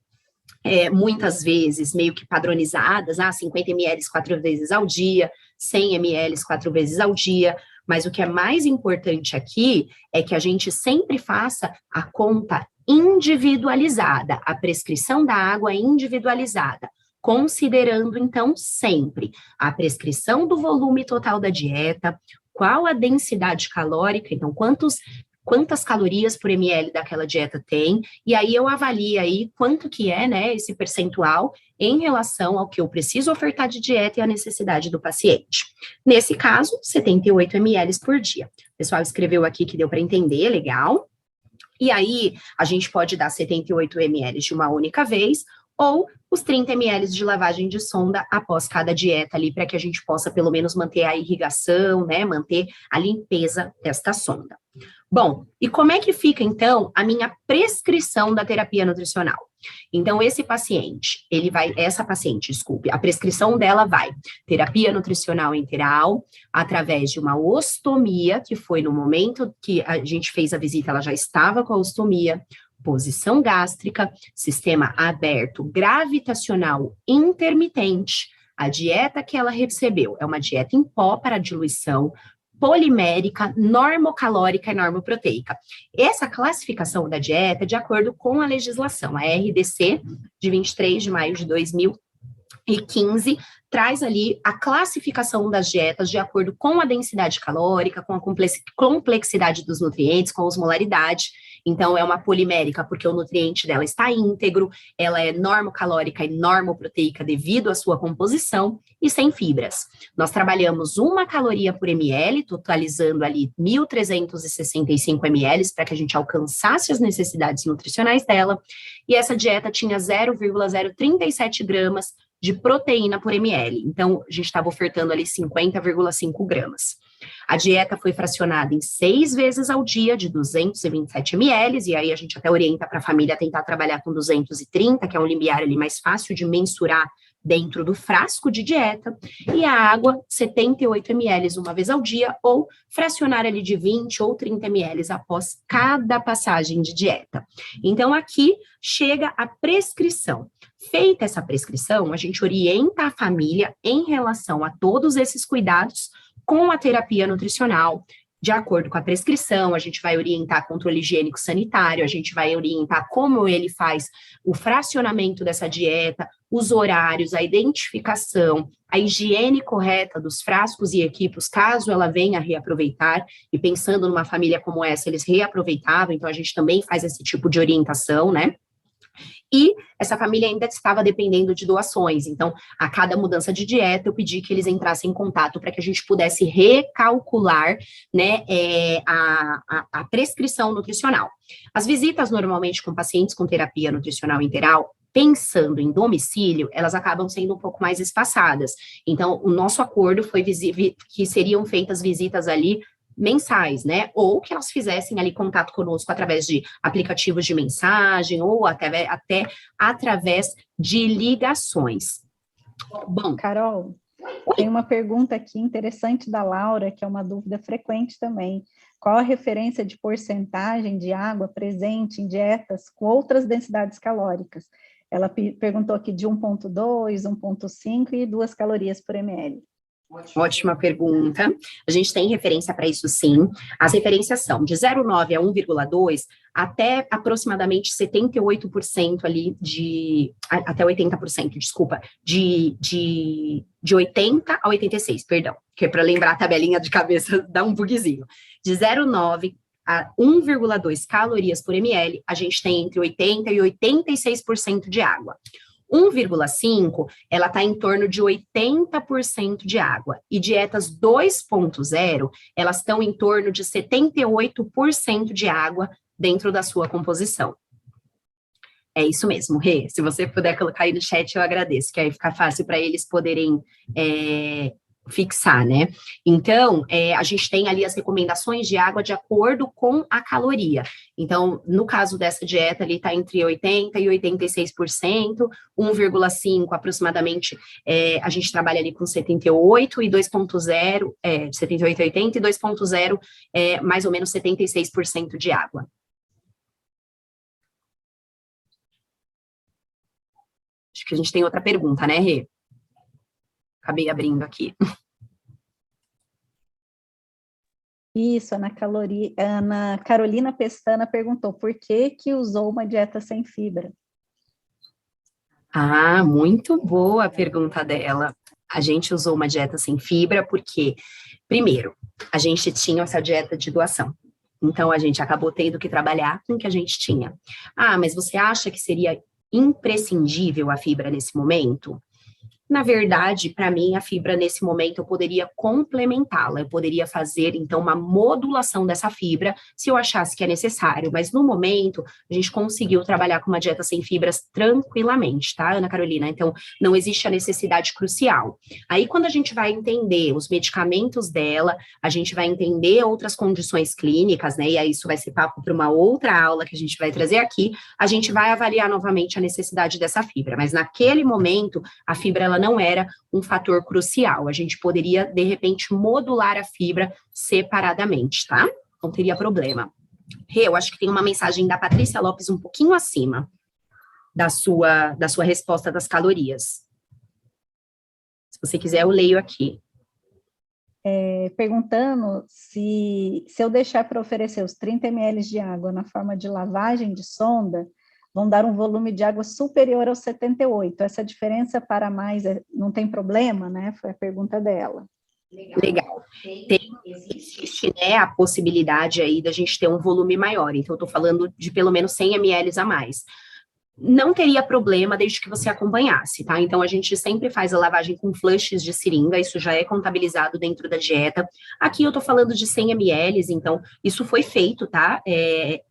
[SPEAKER 2] muitas vezes meio que padronizadas, 50 ml 4 vezes ao dia, 100 ml 4 vezes ao dia, mas o que é mais importante aqui é que a gente sempre faça a conta individualizada, a prescrição da água individualizada, considerando, então, sempre a prescrição do volume total da dieta, qual a densidade calórica, então, quantas calorias por ml daquela dieta tem, e aí eu avalio aí quanto que é, né, esse percentual em relação ao que eu preciso ofertar de dieta e a necessidade do paciente. Nesse caso, 78 ml por dia. O pessoal escreveu aqui que deu para entender, legal. E aí, a gente pode dar 78 ml de uma única vez, ou os 30 ml de lavagem de sonda após cada dieta ali, para que a gente possa pelo menos manter a irrigação, né, manter a limpeza desta sonda. Bom, e como é que fica, então, a minha prescrição da terapia nutricional? Então, essa paciente, a prescrição dela vai terapia nutricional integral, através de uma ostomia, que foi no momento que a gente fez a visita, ela já estava com a ostomia, posição gástrica, sistema aberto gravitacional intermitente. A dieta que ela recebeu é uma dieta em pó para diluição, polimérica, normocalórica e normoproteica. Essa classificação da dieta é de acordo com a legislação, a RDC, de 23 de maio de 2015, traz ali a classificação das dietas de acordo com a densidade calórica, com a complexidade dos nutrientes, com a osmolaridade. Então, é uma polimérica porque o nutriente dela está íntegro, ela é normocalórica e normoproteica devido à sua composição e sem fibras. Nós trabalhamos 1 caloria por ml, totalizando ali 1.365 ml para que a gente alcançasse as necessidades nutricionais dela. E essa dieta tinha 0,037 gramas de proteína por ml. Então, a gente estava ofertando ali 50,5 gramas. A dieta foi fracionada em 6 vezes ao dia, de 227 ml, e aí a gente até orienta para a família tentar trabalhar com 230, que é um limiar ali mais fácil de mensurar dentro do frasco de dieta, e a água, 78 ml uma vez ao dia, ou fracionar ali de 20 ou 30 ml após cada passagem de dieta. Então, aqui chega a prescrição. Feita essa prescrição, a gente orienta a família em relação a todos esses cuidados com a terapia nutricional. De acordo com a prescrição, a gente vai orientar controle higiênico sanitário, a gente vai orientar como ele faz o fracionamento dessa dieta, os horários, a identificação, a higiene correta dos frascos e equipos, caso ela venha reaproveitar, e pensando numa família como essa, eles reaproveitavam, então a gente também faz esse tipo de orientação, né? E essa família ainda estava dependendo de doações, então, a cada mudança de dieta, eu pedi que eles entrassem em contato para que a gente pudesse recalcular, né, a prescrição nutricional. As visitas, normalmente, com pacientes com terapia nutricional integral, pensando em domicílio, elas acabam sendo um pouco mais espaçadas. Então, o nosso acordo foi que seriam feitas visitas ali mensais, né? Ou que elas fizessem ali contato conosco através de aplicativos de mensagem ou até através de ligações.
[SPEAKER 1] Bom, Carol, tem uma pergunta aqui interessante da Laura, que é uma dúvida frequente também. qual a referência de porcentagem de água presente em dietas com outras densidades calóricas? Ela perguntou aqui de 1,2, 1,5 e 2 calorias por ml.
[SPEAKER 2] Ótima pergunta. A gente tem referência para isso, sim. As referências são de 0,9 a 1,2 até aproximadamente 78% ali até 80%, desculpa, de 80 a 86, perdão, que é para lembrar a tabelinha de cabeça, dá um bugzinho. De 0,9 a 1,2 calorias por ml, a gente tem entre 80 e 86% de água. 1,5, ela está em torno de 80% de água. E dietas 2,0, elas estão em torno de 78% de água dentro da sua composição. É isso mesmo, Rê. Se você puder colocar aí no chat, eu agradeço, que aí fica fácil para eles poderem fixar, né? Então, a gente tem ali as recomendações de água de acordo com a caloria. Então, no caso dessa dieta, ali está entre 80% e 86%, 1,5 aproximadamente, a gente trabalha ali com 78 e 2,0, 78 a 80 e 2,0 mais ou menos 76% de água. Acho que a gente tem outra pergunta, né, Rê? Acabei abrindo aqui.
[SPEAKER 1] Isso, Ana Carolina Pestana perguntou por que usou uma dieta sem fibra?
[SPEAKER 2] Ah, muito boa a pergunta dela. A gente usou uma dieta sem fibra porque, primeiro, a gente tinha essa dieta de doação. Então, a gente acabou tendo que trabalhar com o que a gente tinha. Ah, mas você acha que seria imprescindível a fibra nesse momento? Na verdade, para mim, a fibra, nesse momento, eu poderia complementá-la, eu poderia fazer, então, uma modulação dessa fibra, se eu achasse que é necessário, mas no momento, a gente conseguiu trabalhar com uma dieta sem fibras tranquilamente, tá, Ana Carolina? Então, não existe a necessidade crucial. Aí, quando a gente vai entender os medicamentos dela, a gente vai entender outras condições clínicas, né, e aí isso vai ser papo para uma outra aula que a gente vai trazer aqui, a gente vai avaliar novamente a necessidade dessa fibra, mas naquele momento, a fibra, ela não era um fator crucial. A gente poderia, de repente, modular a fibra separadamente, tá? Não teria problema. Rê, eu acho que tem uma mensagem da Patrícia Lopes um pouquinho acima da sua resposta das calorias. Se você quiser, eu leio aqui.
[SPEAKER 1] Perguntando se eu deixar para oferecer os 30 ml de água na forma de lavagem de sonda, vão dar um volume de água superior aos 78. Essa diferença para mais não tem problema, né? Foi a pergunta dela.
[SPEAKER 2] Legal. Existe, né, a possibilidade aí da gente ter um volume maior. Então, eu estou falando de pelo menos 100 ml a mais. Não teria problema desde que você acompanhasse, tá? Então, a gente sempre faz a lavagem com flushes de seringa, isso já é contabilizado dentro da dieta. Aqui eu tô falando de 100 ml, então isso foi feito, tá?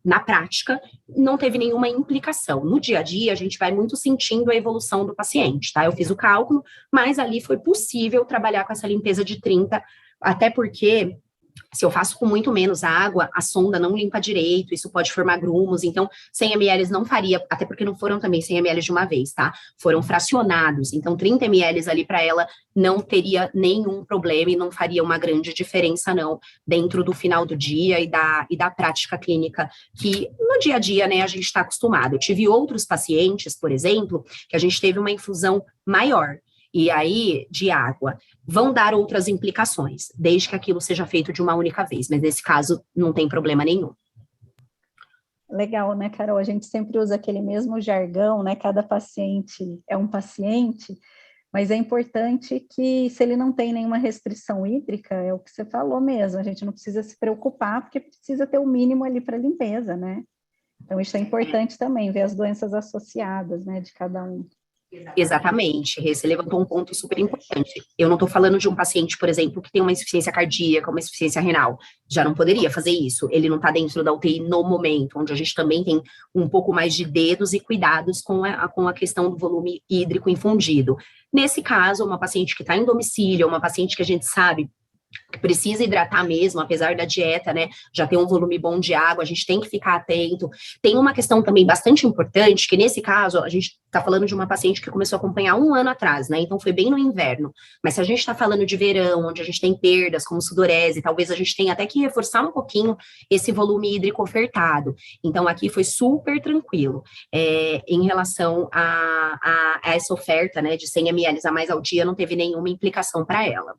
[SPEAKER 2] Na prática, não teve nenhuma implicação. No dia a dia, a gente vai muito sentindo a evolução do paciente, tá? Eu fiz o cálculo, mas ali foi possível trabalhar com essa limpeza de 30, até porque se eu faço com muito menos água, a sonda não limpa direito, isso pode formar grumos, então 100 ml não faria, até porque não foram também 100 ml de uma vez, tá? Foram fracionados, então 30 ml ali para ela não teria nenhum problema e não faria uma grande diferença não, dentro do final do dia e da prática clínica, que no dia a dia, né, a gente está acostumado. Eu tive outros pacientes, por exemplo, que a gente teve uma infusão maior, e aí, de água, vão dar outras implicações, desde que aquilo seja feito de uma única vez, mas nesse caso não tem problema nenhum.
[SPEAKER 1] Legal, né, Carol? A gente sempre usa aquele mesmo jargão, né? Cada paciente é um paciente, mas é importante que, se ele não tem nenhuma restrição hídrica, é o que você falou mesmo, a gente não precisa se preocupar, porque precisa ter o mínimo ali para limpeza, né? Então, isso é importante também, ver as doenças associadas, né, de cada um.
[SPEAKER 2] Exatamente, você levantou um ponto super importante. Eu não estou falando de um paciente, por exemplo, que tem uma insuficiência cardíaca, uma insuficiência renal. Já não poderia fazer isso. Ele não está dentro da UTI no momento, onde a gente também tem um pouco mais de dedos e cuidados com a questão do volume hídrico infundido. Nesse caso, uma paciente que está em domicílio, uma paciente que a gente sabe precisa hidratar mesmo, apesar da dieta, né, já ter um volume bom de água, a gente tem que ficar atento. Tem uma questão também bastante importante, que nesse caso, a gente está falando de uma paciente que começou a acompanhar 1 ano atrás, né, então foi bem no inverno, mas se a gente está falando de verão, onde a gente tem perdas, como sudorese, talvez a gente tenha até que reforçar um pouquinho esse volume hídrico ofertado. Então, aqui foi super tranquilo, em relação a essa oferta, né, de 100 ml a mais ao dia, não teve nenhuma implicação para ela.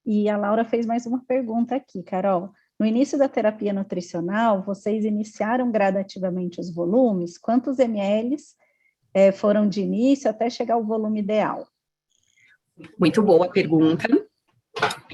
[SPEAKER 1] E a Laura fez mais uma pergunta aqui, Carol. No início da terapia nutricional, vocês iniciaram gradativamente os volumes? Quantos ml foram de início até chegar ao volume ideal?
[SPEAKER 2] Muito boa pergunta.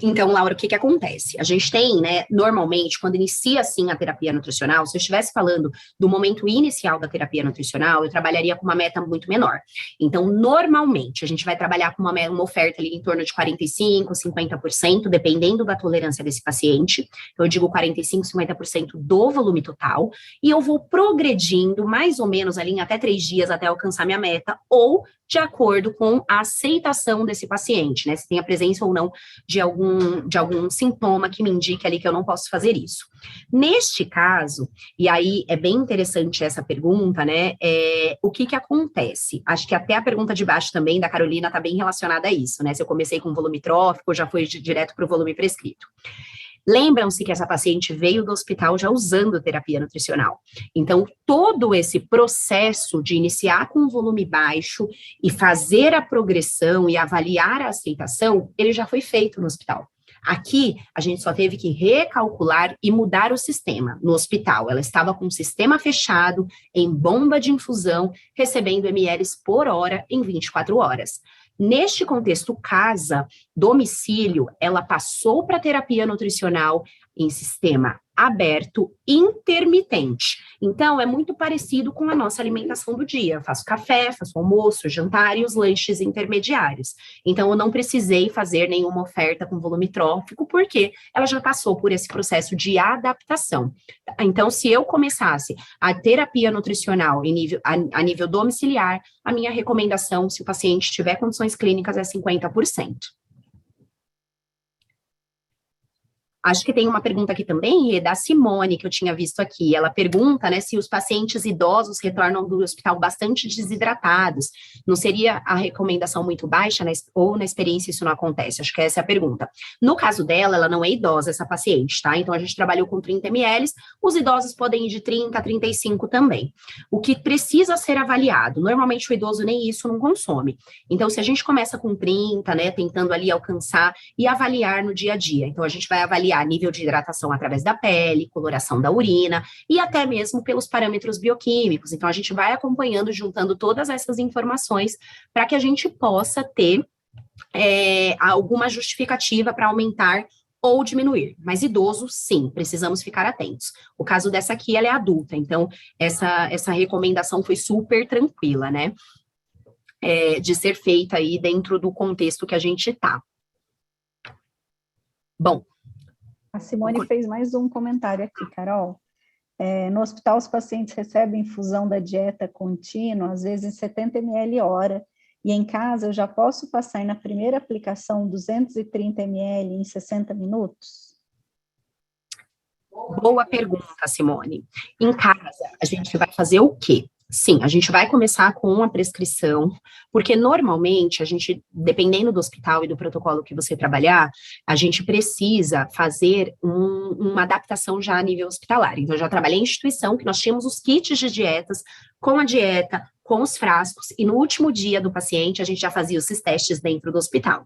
[SPEAKER 2] Então, Laura, o que acontece? A gente tem, né, normalmente, quando inicia, assim, a terapia nutricional, se eu estivesse falando do momento inicial da terapia nutricional, eu trabalharia com uma meta muito menor. Então, normalmente, a gente vai trabalhar com uma oferta ali em torno de 45%, 50%, dependendo da tolerância desse paciente. Então, eu digo 45%, 50% do volume total, e eu vou progredindo mais ou menos ali em até 3 dias até alcançar minha meta, ou de acordo com a aceitação desse paciente, né? Se tem a presença ou não de algum sintoma que me indique ali que eu não posso fazer isso. Neste caso, e aí é bem interessante essa pergunta, né? O que acontece? Acho que até a pergunta de baixo também, da Carolina, está bem relacionada a isso, né? Se eu comecei com volume trófico, já foi direto para o volume prescrito. Lembram-se que essa paciente veio do hospital já usando terapia nutricional. Então, todo esse processo de iniciar com um volume baixo e fazer a progressão e avaliar a aceitação, ele já foi feito no hospital. Aqui, a gente só teve que recalcular e mudar o sistema. No hospital, ela estava com o sistema fechado, em bomba de infusão, recebendo ml por hora em 24 horas. Neste contexto, casa, domicílio, ela passou para terapia nutricional em sistema aberto, intermitente. Então, é muito parecido com a nossa alimentação do dia. Eu faço café, faço almoço, jantar e os lanches intermediários. Então, eu não precisei fazer nenhuma oferta com volume trófico, porque ela já passou por esse processo de adaptação. Então, se eu começasse a terapia nutricional a nível domiciliar, a minha recomendação, se o paciente tiver condições clínicas, é 50%. Acho que tem uma pergunta aqui também, da Simone, que eu tinha visto aqui. Ela pergunta, né, se os pacientes idosos retornam do hospital bastante desidratados. Não seria a recomendação muito baixa, né, ou na experiência isso não acontece? Acho que essa é a pergunta. No caso dela, ela não é idosa, essa paciente, tá? Então, a gente trabalhou com 30 ml, os idosos podem ir de 30 a 35 também. O que precisa ser avaliado, normalmente o idoso nem isso não consome. Então, se a gente começa com 30, né, tentando ali alcançar e avaliar no dia a dia. Então, a gente vai avaliar nível de hidratação através da pele, coloração da urina e até mesmo pelos parâmetros bioquímicos. Então, a gente vai acompanhando, juntando todas essas informações para que a gente possa ter alguma justificativa para aumentar ou diminuir. Mas idoso, sim, precisamos ficar atentos. O caso dessa aqui, ela é adulta, então essa recomendação foi super tranquila, né? De ser feita aí dentro do contexto que a gente está. Bom,
[SPEAKER 1] a Simone fez mais um comentário aqui, Carol. No hospital, os pacientes recebem infusão da dieta contínua, às vezes 70 ml hora, e em casa eu já posso passar na primeira aplicação 230 ml em 60 minutos?
[SPEAKER 2] Boa pergunta, Simone. Em casa, a gente vai fazer o quê? Sim, a gente vai começar com a prescrição, porque normalmente a gente, dependendo do hospital e do protocolo que você trabalhar, a gente precisa fazer uma adaptação já a nível hospitalar. Então, eu já trabalhei em instituição que nós tínhamos os kits de dietas, com a dieta, com os frascos, e no último dia do paciente, a gente já fazia esses testes dentro do hospital.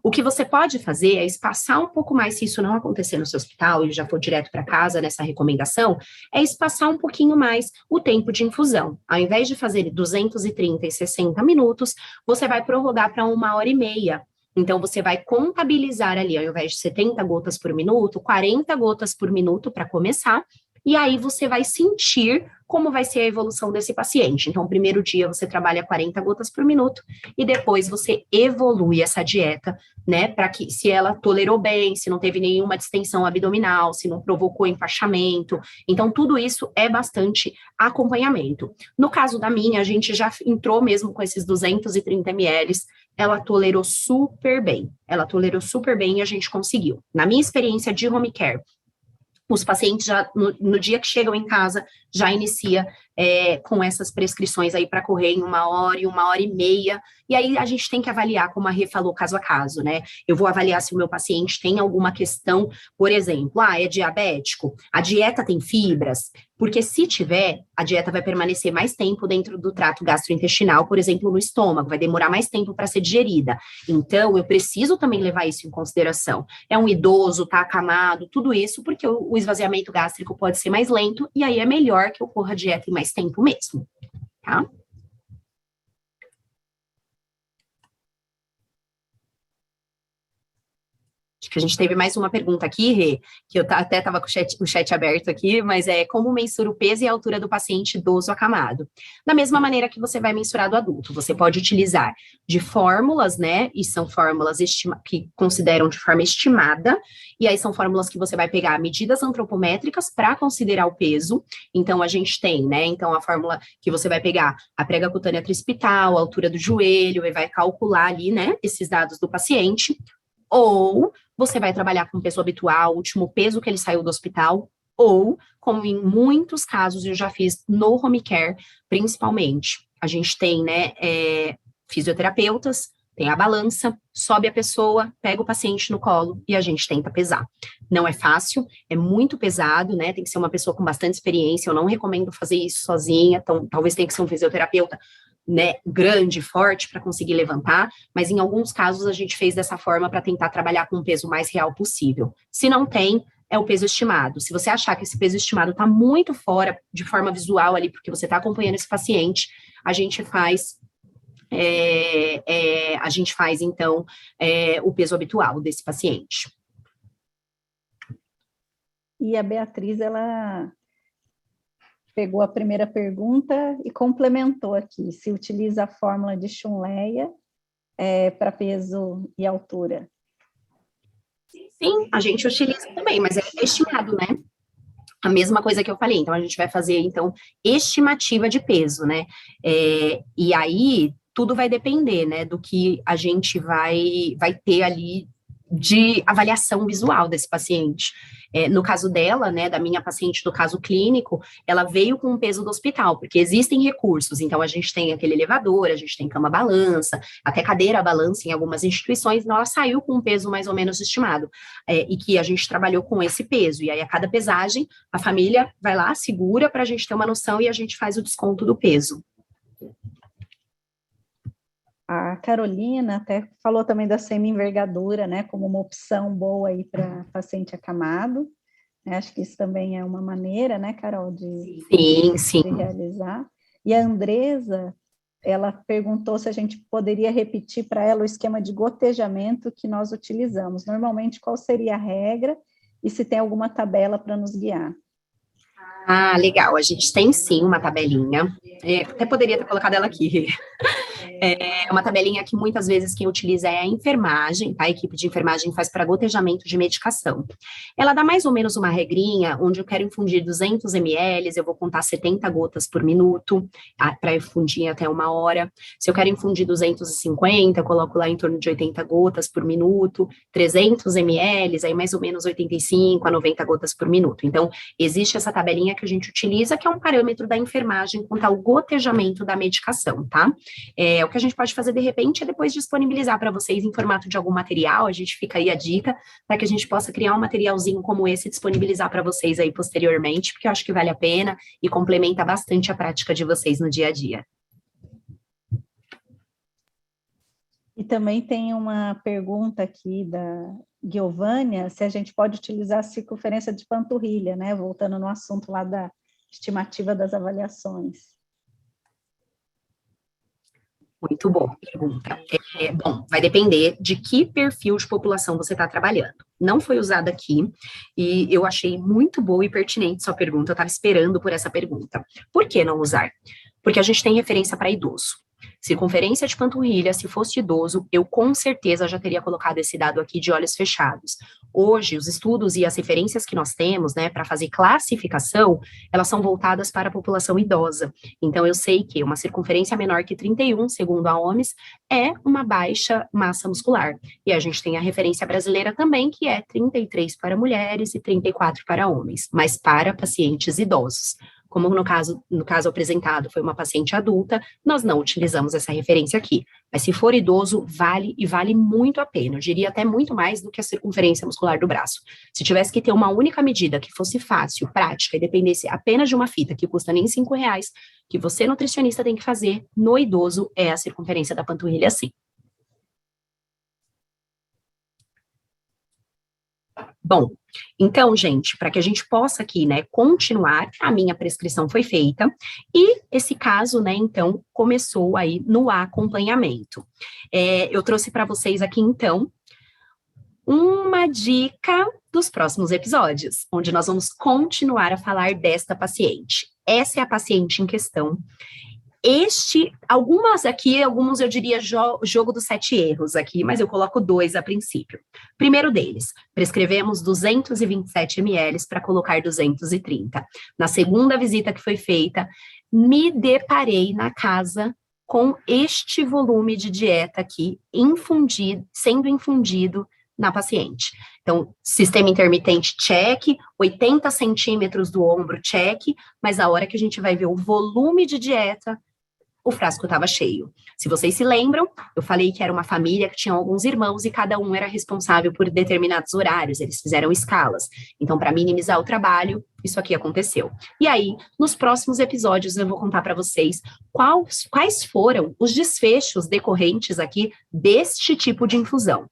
[SPEAKER 2] O que você pode fazer é espaçar um pouco mais, se isso não acontecer no seu hospital, e já for direto para casa nessa recomendação, é espaçar um pouquinho mais o tempo de infusão. Ao invés de fazer 230 e 60 minutos, você vai prorrogar para 1h30. Então, você vai contabilizar ali, ao invés de 70 gotas por minuto, 40 gotas por minuto para começar, e aí você vai sentir como vai ser a evolução desse paciente. Então, o primeiro dia você trabalha 40 gotas por minuto e depois você evolui essa dieta, né, para que, se ela tolerou bem, se não teve nenhuma distensão abdominal, se não provocou empachamento. Então, tudo isso é bastante acompanhamento. No caso da minha, a gente já entrou mesmo com esses 230 ml ela tolerou super bem. Ela tolerou super bem e a gente conseguiu. Na minha experiência de home care, os pacientes já, no dia que chegam em casa, já inicia com essas prescrições aí para correr em 1 hora e 1 hora e meia, e aí a gente tem que avaliar, como a Rê falou, caso a caso, né? Eu vou avaliar se o meu paciente tem alguma questão, por exemplo, é diabético, a dieta tem fibras, porque se tiver, a dieta vai permanecer mais tempo dentro do trato gastrointestinal, por exemplo, no estômago, vai demorar mais tempo para ser digerida. Então, eu preciso também levar isso em consideração. É um idoso, tá acamado, tudo isso, porque o esvaziamento gástrico pode ser mais lento, e aí é melhor que ocorra a dieta em mais tempo mesmo, tá? Acho que a gente teve mais uma pergunta aqui, Rê, que eu até estava com o chat aberto aqui, mas é como mensura o peso e a altura do paciente idoso acamado? Da mesma maneira que você vai mensurar do adulto, você pode utilizar de fórmulas, né, e são fórmulas que consideram de forma estimada, e aí são fórmulas que você vai pegar medidas antropométricas para considerar o peso. Então, a gente tem, né, então a fórmula que você vai pegar a prega cutânea trispital, a altura do joelho, e vai calcular ali, né, esses dados do paciente, ou você vai trabalhar com o peso habitual, o último peso que ele saiu do hospital, ou, como em muitos casos eu já fiz no home care, principalmente, a gente tem, né, fisioterapeutas, tem a balança, sobe a pessoa, pega o paciente no colo e a gente tenta pesar. Não é fácil, é muito pesado, né, tem que ser uma pessoa com bastante experiência, eu não recomendo fazer isso sozinha, então talvez tenha que ser um fisioterapeuta, né, grande, forte para conseguir levantar, mas em alguns casos a gente fez dessa forma para tentar trabalhar com o peso mais real possível. Se não tem, é o peso estimado. Se você achar que esse peso estimado está muito fora de forma visual ali, porque você está acompanhando esse paciente, a gente faz então o peso habitual desse paciente.
[SPEAKER 1] E a Beatriz, ela pegou a primeira pergunta e complementou aqui, se utiliza a fórmula de Schunleia para peso e altura.
[SPEAKER 2] Sim, a gente utiliza também, mas é estimado, né? A mesma coisa que eu falei, então a gente vai fazer, então, estimativa de peso, né? E aí, tudo vai depender, né, do que a gente vai ter ali de avaliação visual desse paciente. No caso dela, né, da minha paciente do caso clínico, ela veio com o peso do hospital, porque existem recursos, então a gente tem aquele elevador, a gente tem cama-balança, até cadeira-balança em algumas instituições, então ela saiu com um peso mais ou menos estimado, e que a gente trabalhou com esse peso, e aí a cada pesagem, a família vai lá, segura para a gente ter uma noção e a gente faz o desconto do peso.
[SPEAKER 1] A Carolina até falou também da semi-envergadura, né, como uma opção boa aí para paciente acamado. Acho que isso também é uma maneira, né, Carol, de realizar. E a Andresa, ela perguntou se a gente poderia repetir para ela o esquema de gotejamento que nós utilizamos. Normalmente, qual seria a regra e se tem alguma tabela para nos guiar?
[SPEAKER 2] Ah, legal. A gente tem sim uma tabelinha. Até poderia ter colocado ela aqui. É uma tabelinha que muitas vezes quem utiliza é a enfermagem, tá? A equipe de enfermagem faz para gotejamento de medicação. Ela dá mais ou menos uma regrinha, onde eu quero infundir 200 ml, eu vou contar 70 gotas por minuto, para infundir até 1 hora. Se eu quero infundir 250, eu coloco lá em torno de 80 gotas por minuto, 300 ml, aí mais ou menos 85 a 90 gotas por minuto. Então, existe essa tabelinha que a gente utiliza, que é um parâmetro da enfermagem quanto ao gotejamento da medicação, tá? O que a gente pode fazer, de repente, é depois disponibilizar para vocês em formato de algum material, a gente fica aí a dica, para que a gente possa criar um materialzinho como esse e disponibilizar para vocês aí posteriormente, porque eu acho que vale a pena e complementa bastante a prática de vocês no dia a dia.
[SPEAKER 1] E também tem uma pergunta aqui da Giovânia, se a gente pode utilizar a circunferência de panturrilha, né? Voltando no assunto lá da estimativa das avaliações.
[SPEAKER 2] Muito boa pergunta. Bom, vai depender de que perfil de população você está trabalhando. Não foi usado aqui, e eu achei muito boa e pertinente sua pergunta, eu estava esperando por essa pergunta. Por que não usar? Porque a gente tem referência para idoso. Circunferência de panturrilha, se fosse idoso, eu com certeza já teria colocado esse dado aqui de olhos fechados. Hoje, os estudos e as referências que nós temos, né, para fazer classificação, elas são voltadas para a população idosa. Então, eu sei que uma circunferência menor que 31, segundo a OMS, é uma baixa massa muscular. E a gente tem a referência brasileira também, que é 33 para mulheres e 34 para homens, mas para pacientes idosos. Como no caso apresentado foi uma paciente adulta, nós não utilizamos essa referência aqui. Mas se for idoso, vale e vale muito a pena. Eu diria até muito mais do que a circunferência muscular do braço. Se tivesse que ter uma única medida que fosse fácil, prática e dependesse apenas de uma fita que custa nem R$ 5, que você, nutricionista, tem que fazer no idoso é a circunferência da panturrilha, sim. Bom, então, gente, para que a gente possa aqui, né, continuar, a minha prescrição foi feita e esse caso, né, então, começou aí no acompanhamento. Eu trouxe para vocês aqui, então, uma dica dos próximos episódios, onde nós vamos continuar a falar desta paciente. Essa é a paciente em questão. Alguns eu diria jogo dos 7 erros aqui, mas eu coloco 2 a princípio. Primeiro deles, prescrevemos 227 ml para colocar 230. Na segunda visita que foi feita, me deparei na casa com este volume de dieta aqui sendo infundido na paciente. Então, sistema intermitente, check, 80 centímetros do ombro, check, mas a hora que a gente vai ver o volume de dieta, o frasco estava cheio. Se vocês se lembram, eu falei que era uma família que tinha alguns irmãos e cada um era responsável por determinados horários, eles fizeram escalas. Então, para minimizar o trabalho, isso aqui aconteceu. E aí, nos próximos episódios, eu vou contar para vocês quais foram os desfechos decorrentes aqui deste tipo de infusão.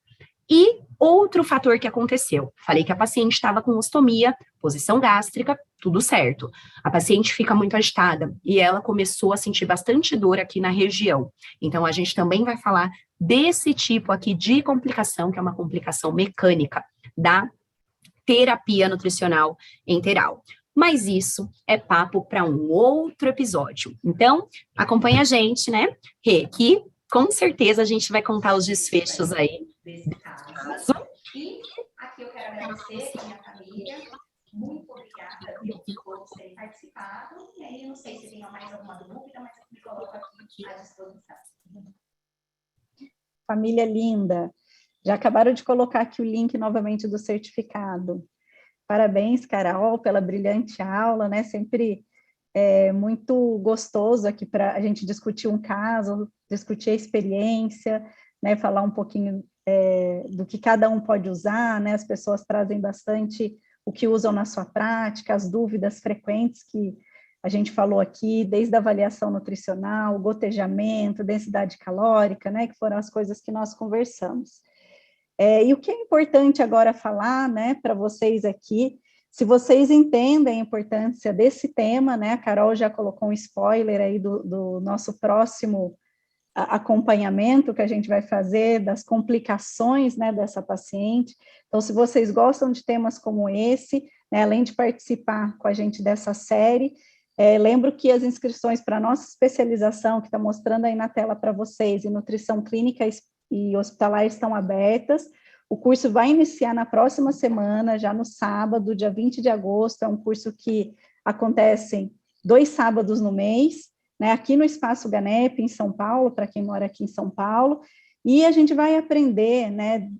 [SPEAKER 2] E outro fator que aconteceu, falei que a paciente estava com ostomia, posição gástrica, tudo certo. A paciente fica muito agitada e ela começou a sentir bastante dor aqui na região. Então, a gente também vai falar desse tipo aqui de complicação, que é uma complicação mecânica da terapia nutricional enteral. Mas isso é papo para um outro episódio. Então, acompanha a gente, né, Rê, que com certeza a gente vai contar os desfechos aí desse caso. E aqui eu quero agradecer a minha família. Muito obrigada por todos terem participado. E aí, não sei se tem mais alguma dúvida, mas eu me coloco aqui à disposição.
[SPEAKER 1] Família linda, já acabaram de colocar aqui o link novamente do certificado. Parabéns, Carol, pela brilhante aula, né? Sempre muito gostoso aqui para a gente discutir um caso, discutir a experiência, né? Falar um pouquinho do que cada um pode usar, né? As pessoas trazem bastante o que usam na sua prática, as dúvidas frequentes que a gente falou aqui, desde a avaliação nutricional, gotejamento, densidade calórica, né? Que foram as coisas que nós conversamos. E o que é importante agora falar, né, para vocês aqui, se vocês entendem a importância desse tema, né, a Carol já colocou um spoiler aí do nosso próximo acompanhamento que a gente vai fazer, das complicações, né, dessa paciente. Então, se vocês gostam de temas como esse, né, além de participar com a gente dessa série, lembro que as inscrições para a nossa especialização, que está mostrando aí na tela para vocês, em nutrição clínica e hospitalar estão abertas. O curso vai iniciar na próxima semana, já no sábado, dia 20 de agosto, é um curso que acontece 2 sábados no mês, né, aqui no Espaço Ganep, em São Paulo, para quem mora aqui em São Paulo, e a gente vai aprender, né,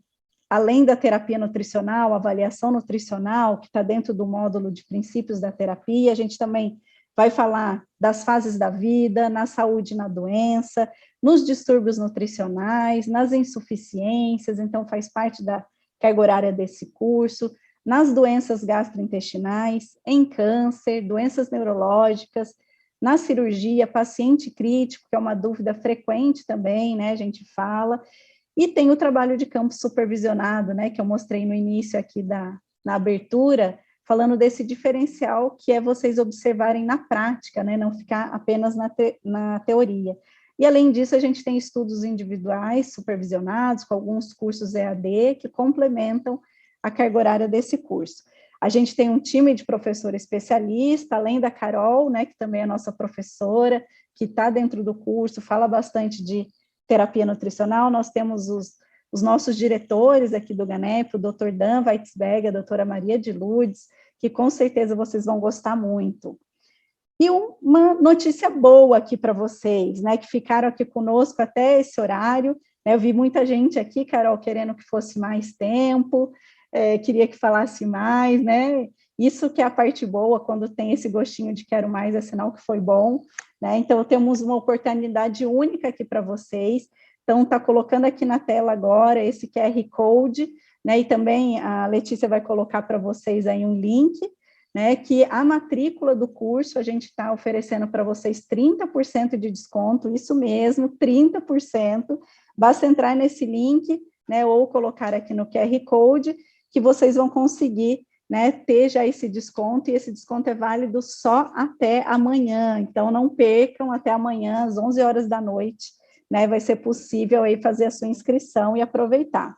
[SPEAKER 1] além da terapia nutricional, avaliação nutricional, que está dentro do módulo de princípios da terapia, a gente também vai falar das fases da vida, na saúde e na doença, nos distúrbios nutricionais, nas insuficiências, então faz parte da carga horária desse curso, nas doenças gastrointestinais, em câncer, doenças neurológicas, na cirurgia, paciente crítico, que é uma dúvida frequente também, né, a gente fala, e tem o trabalho de campo supervisionado, né, que eu mostrei no início aqui na abertura, falando desse diferencial que é vocês observarem na prática, né, não ficar apenas na teoria. E, além disso, a gente tem estudos individuais supervisionados, com alguns cursos EAD, que complementam a carga horária desse curso. A gente tem um time de professor especialista, além da Carol, né, que também é nossa professora, que está dentro do curso, fala bastante de terapia nutricional. Nós temos os nossos diretores aqui do GANEP, o Dr. Dan Weitzberg, a doutora Maria de Lourdes, que com certeza vocês vão gostar muito. E uma notícia boa aqui para vocês, né, que ficaram aqui conosco até esse horário, né, eu vi muita gente aqui, Carol, querendo que fosse mais tempo, queria que falasse mais, né, isso que é a parte boa, quando tem esse gostinho de quero mais, é sinal que foi bom, né, então temos uma oportunidade única aqui para vocês, então está colocando aqui na tela agora esse QR Code, né, e também a Letícia vai colocar para vocês aí um link, né, que a matrícula do curso, a gente está oferecendo para vocês 30% de desconto, isso mesmo, 30%, basta entrar nesse link, né, ou colocar aqui no QR Code, que vocês vão conseguir, né, ter já esse desconto, e esse desconto é válido só até amanhã, então não percam até amanhã, às 11 horas da noite, né, vai ser possível aí fazer a sua inscrição e aproveitar.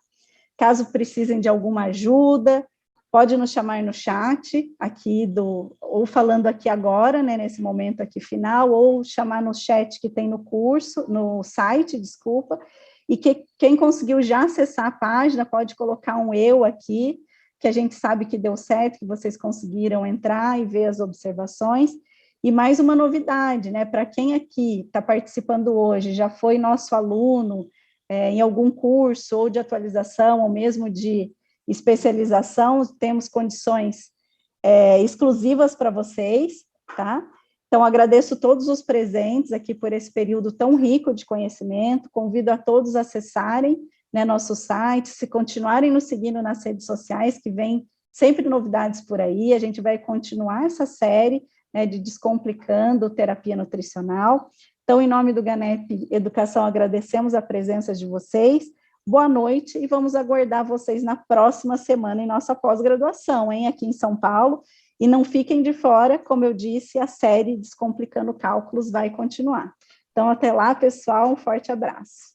[SPEAKER 1] Caso precisem de alguma ajuda, pode nos chamar no chat, aqui ou falando aqui agora, né, nesse momento aqui final, ou chamar no chat que tem no curso, no site, desculpa, e quem conseguiu já acessar a página, pode colocar um eu aqui, que a gente sabe que deu certo, que vocês conseguiram entrar e ver as observações. E mais uma novidade, né, para quem aqui está participando hoje, já foi nosso aluno em algum curso, ou de atualização, ou mesmo de especialização, temos condições exclusivas para vocês, tá? Então, agradeço todos os presentes aqui por esse período tão rico de conhecimento, convido a todos a acessarem, né, nosso site, se continuarem nos seguindo nas redes sociais, que vem sempre novidades por aí, a gente vai continuar essa série, né, de Descomplicando Terapia Nutricional. Então, em nome do GANEP Educação, agradecemos a presença de vocês, boa noite e vamos aguardar vocês na próxima semana em nossa pós-graduação, hein, aqui em São Paulo. E não fiquem de fora, como eu disse, a série Descomplicando Cálculos vai continuar. Então, até lá, pessoal, um forte abraço.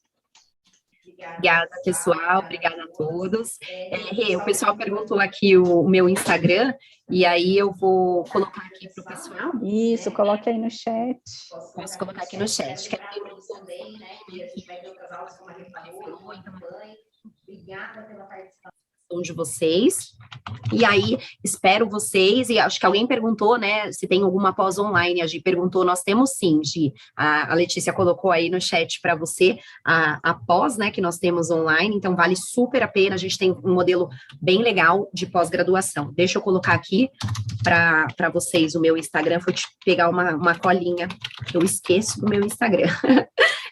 [SPEAKER 2] Obrigada, pessoal, obrigada a todos. O pessoal perguntou aqui o meu Instagram, e aí eu vou colocar aqui para o pessoal.
[SPEAKER 1] Isso, coloque aí no chat.
[SPEAKER 2] Posso colocar aqui no chat. Quero também, né? Que vai ter outras aulas como a Rita falou, então, obrigada pela participação de vocês. E aí, espero vocês, e acho que alguém perguntou, né, se tem alguma pós online, a Gi perguntou, nós temos sim, Gi, a Letícia colocou aí no chat para você a pós, né, que nós temos online, então vale super a pena, a gente tem um modelo bem legal de pós-graduação. Deixa eu colocar aqui para vocês o meu Instagram, vou te pegar uma colinha, eu esqueço do meu Instagram.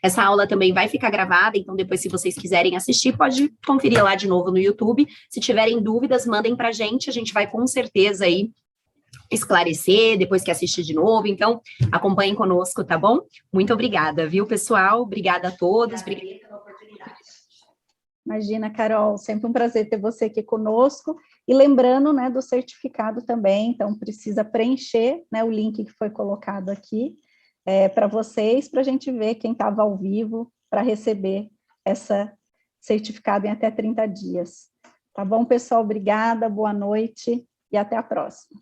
[SPEAKER 2] Essa aula também vai ficar gravada, então depois, se vocês quiserem assistir, pode conferir lá de novo no YouTube. Se tiverem dúvidas, mandem para a gente vai com certeza aí esclarecer depois que assistir de novo. Então, acompanhem conosco, tá bom? Muito obrigada, viu, pessoal? Obrigada a todos, obrigada pela oportunidade.
[SPEAKER 1] Imagina, Carol, sempre um prazer ter você aqui conosco. E lembrando, né, do certificado também, então precisa preencher, né, o link que foi colocado aqui, para vocês, para a gente ver quem estava ao vivo, para receber esse certificado em até 30 dias. Tá bom, pessoal? Obrigada, boa noite e até a próxima.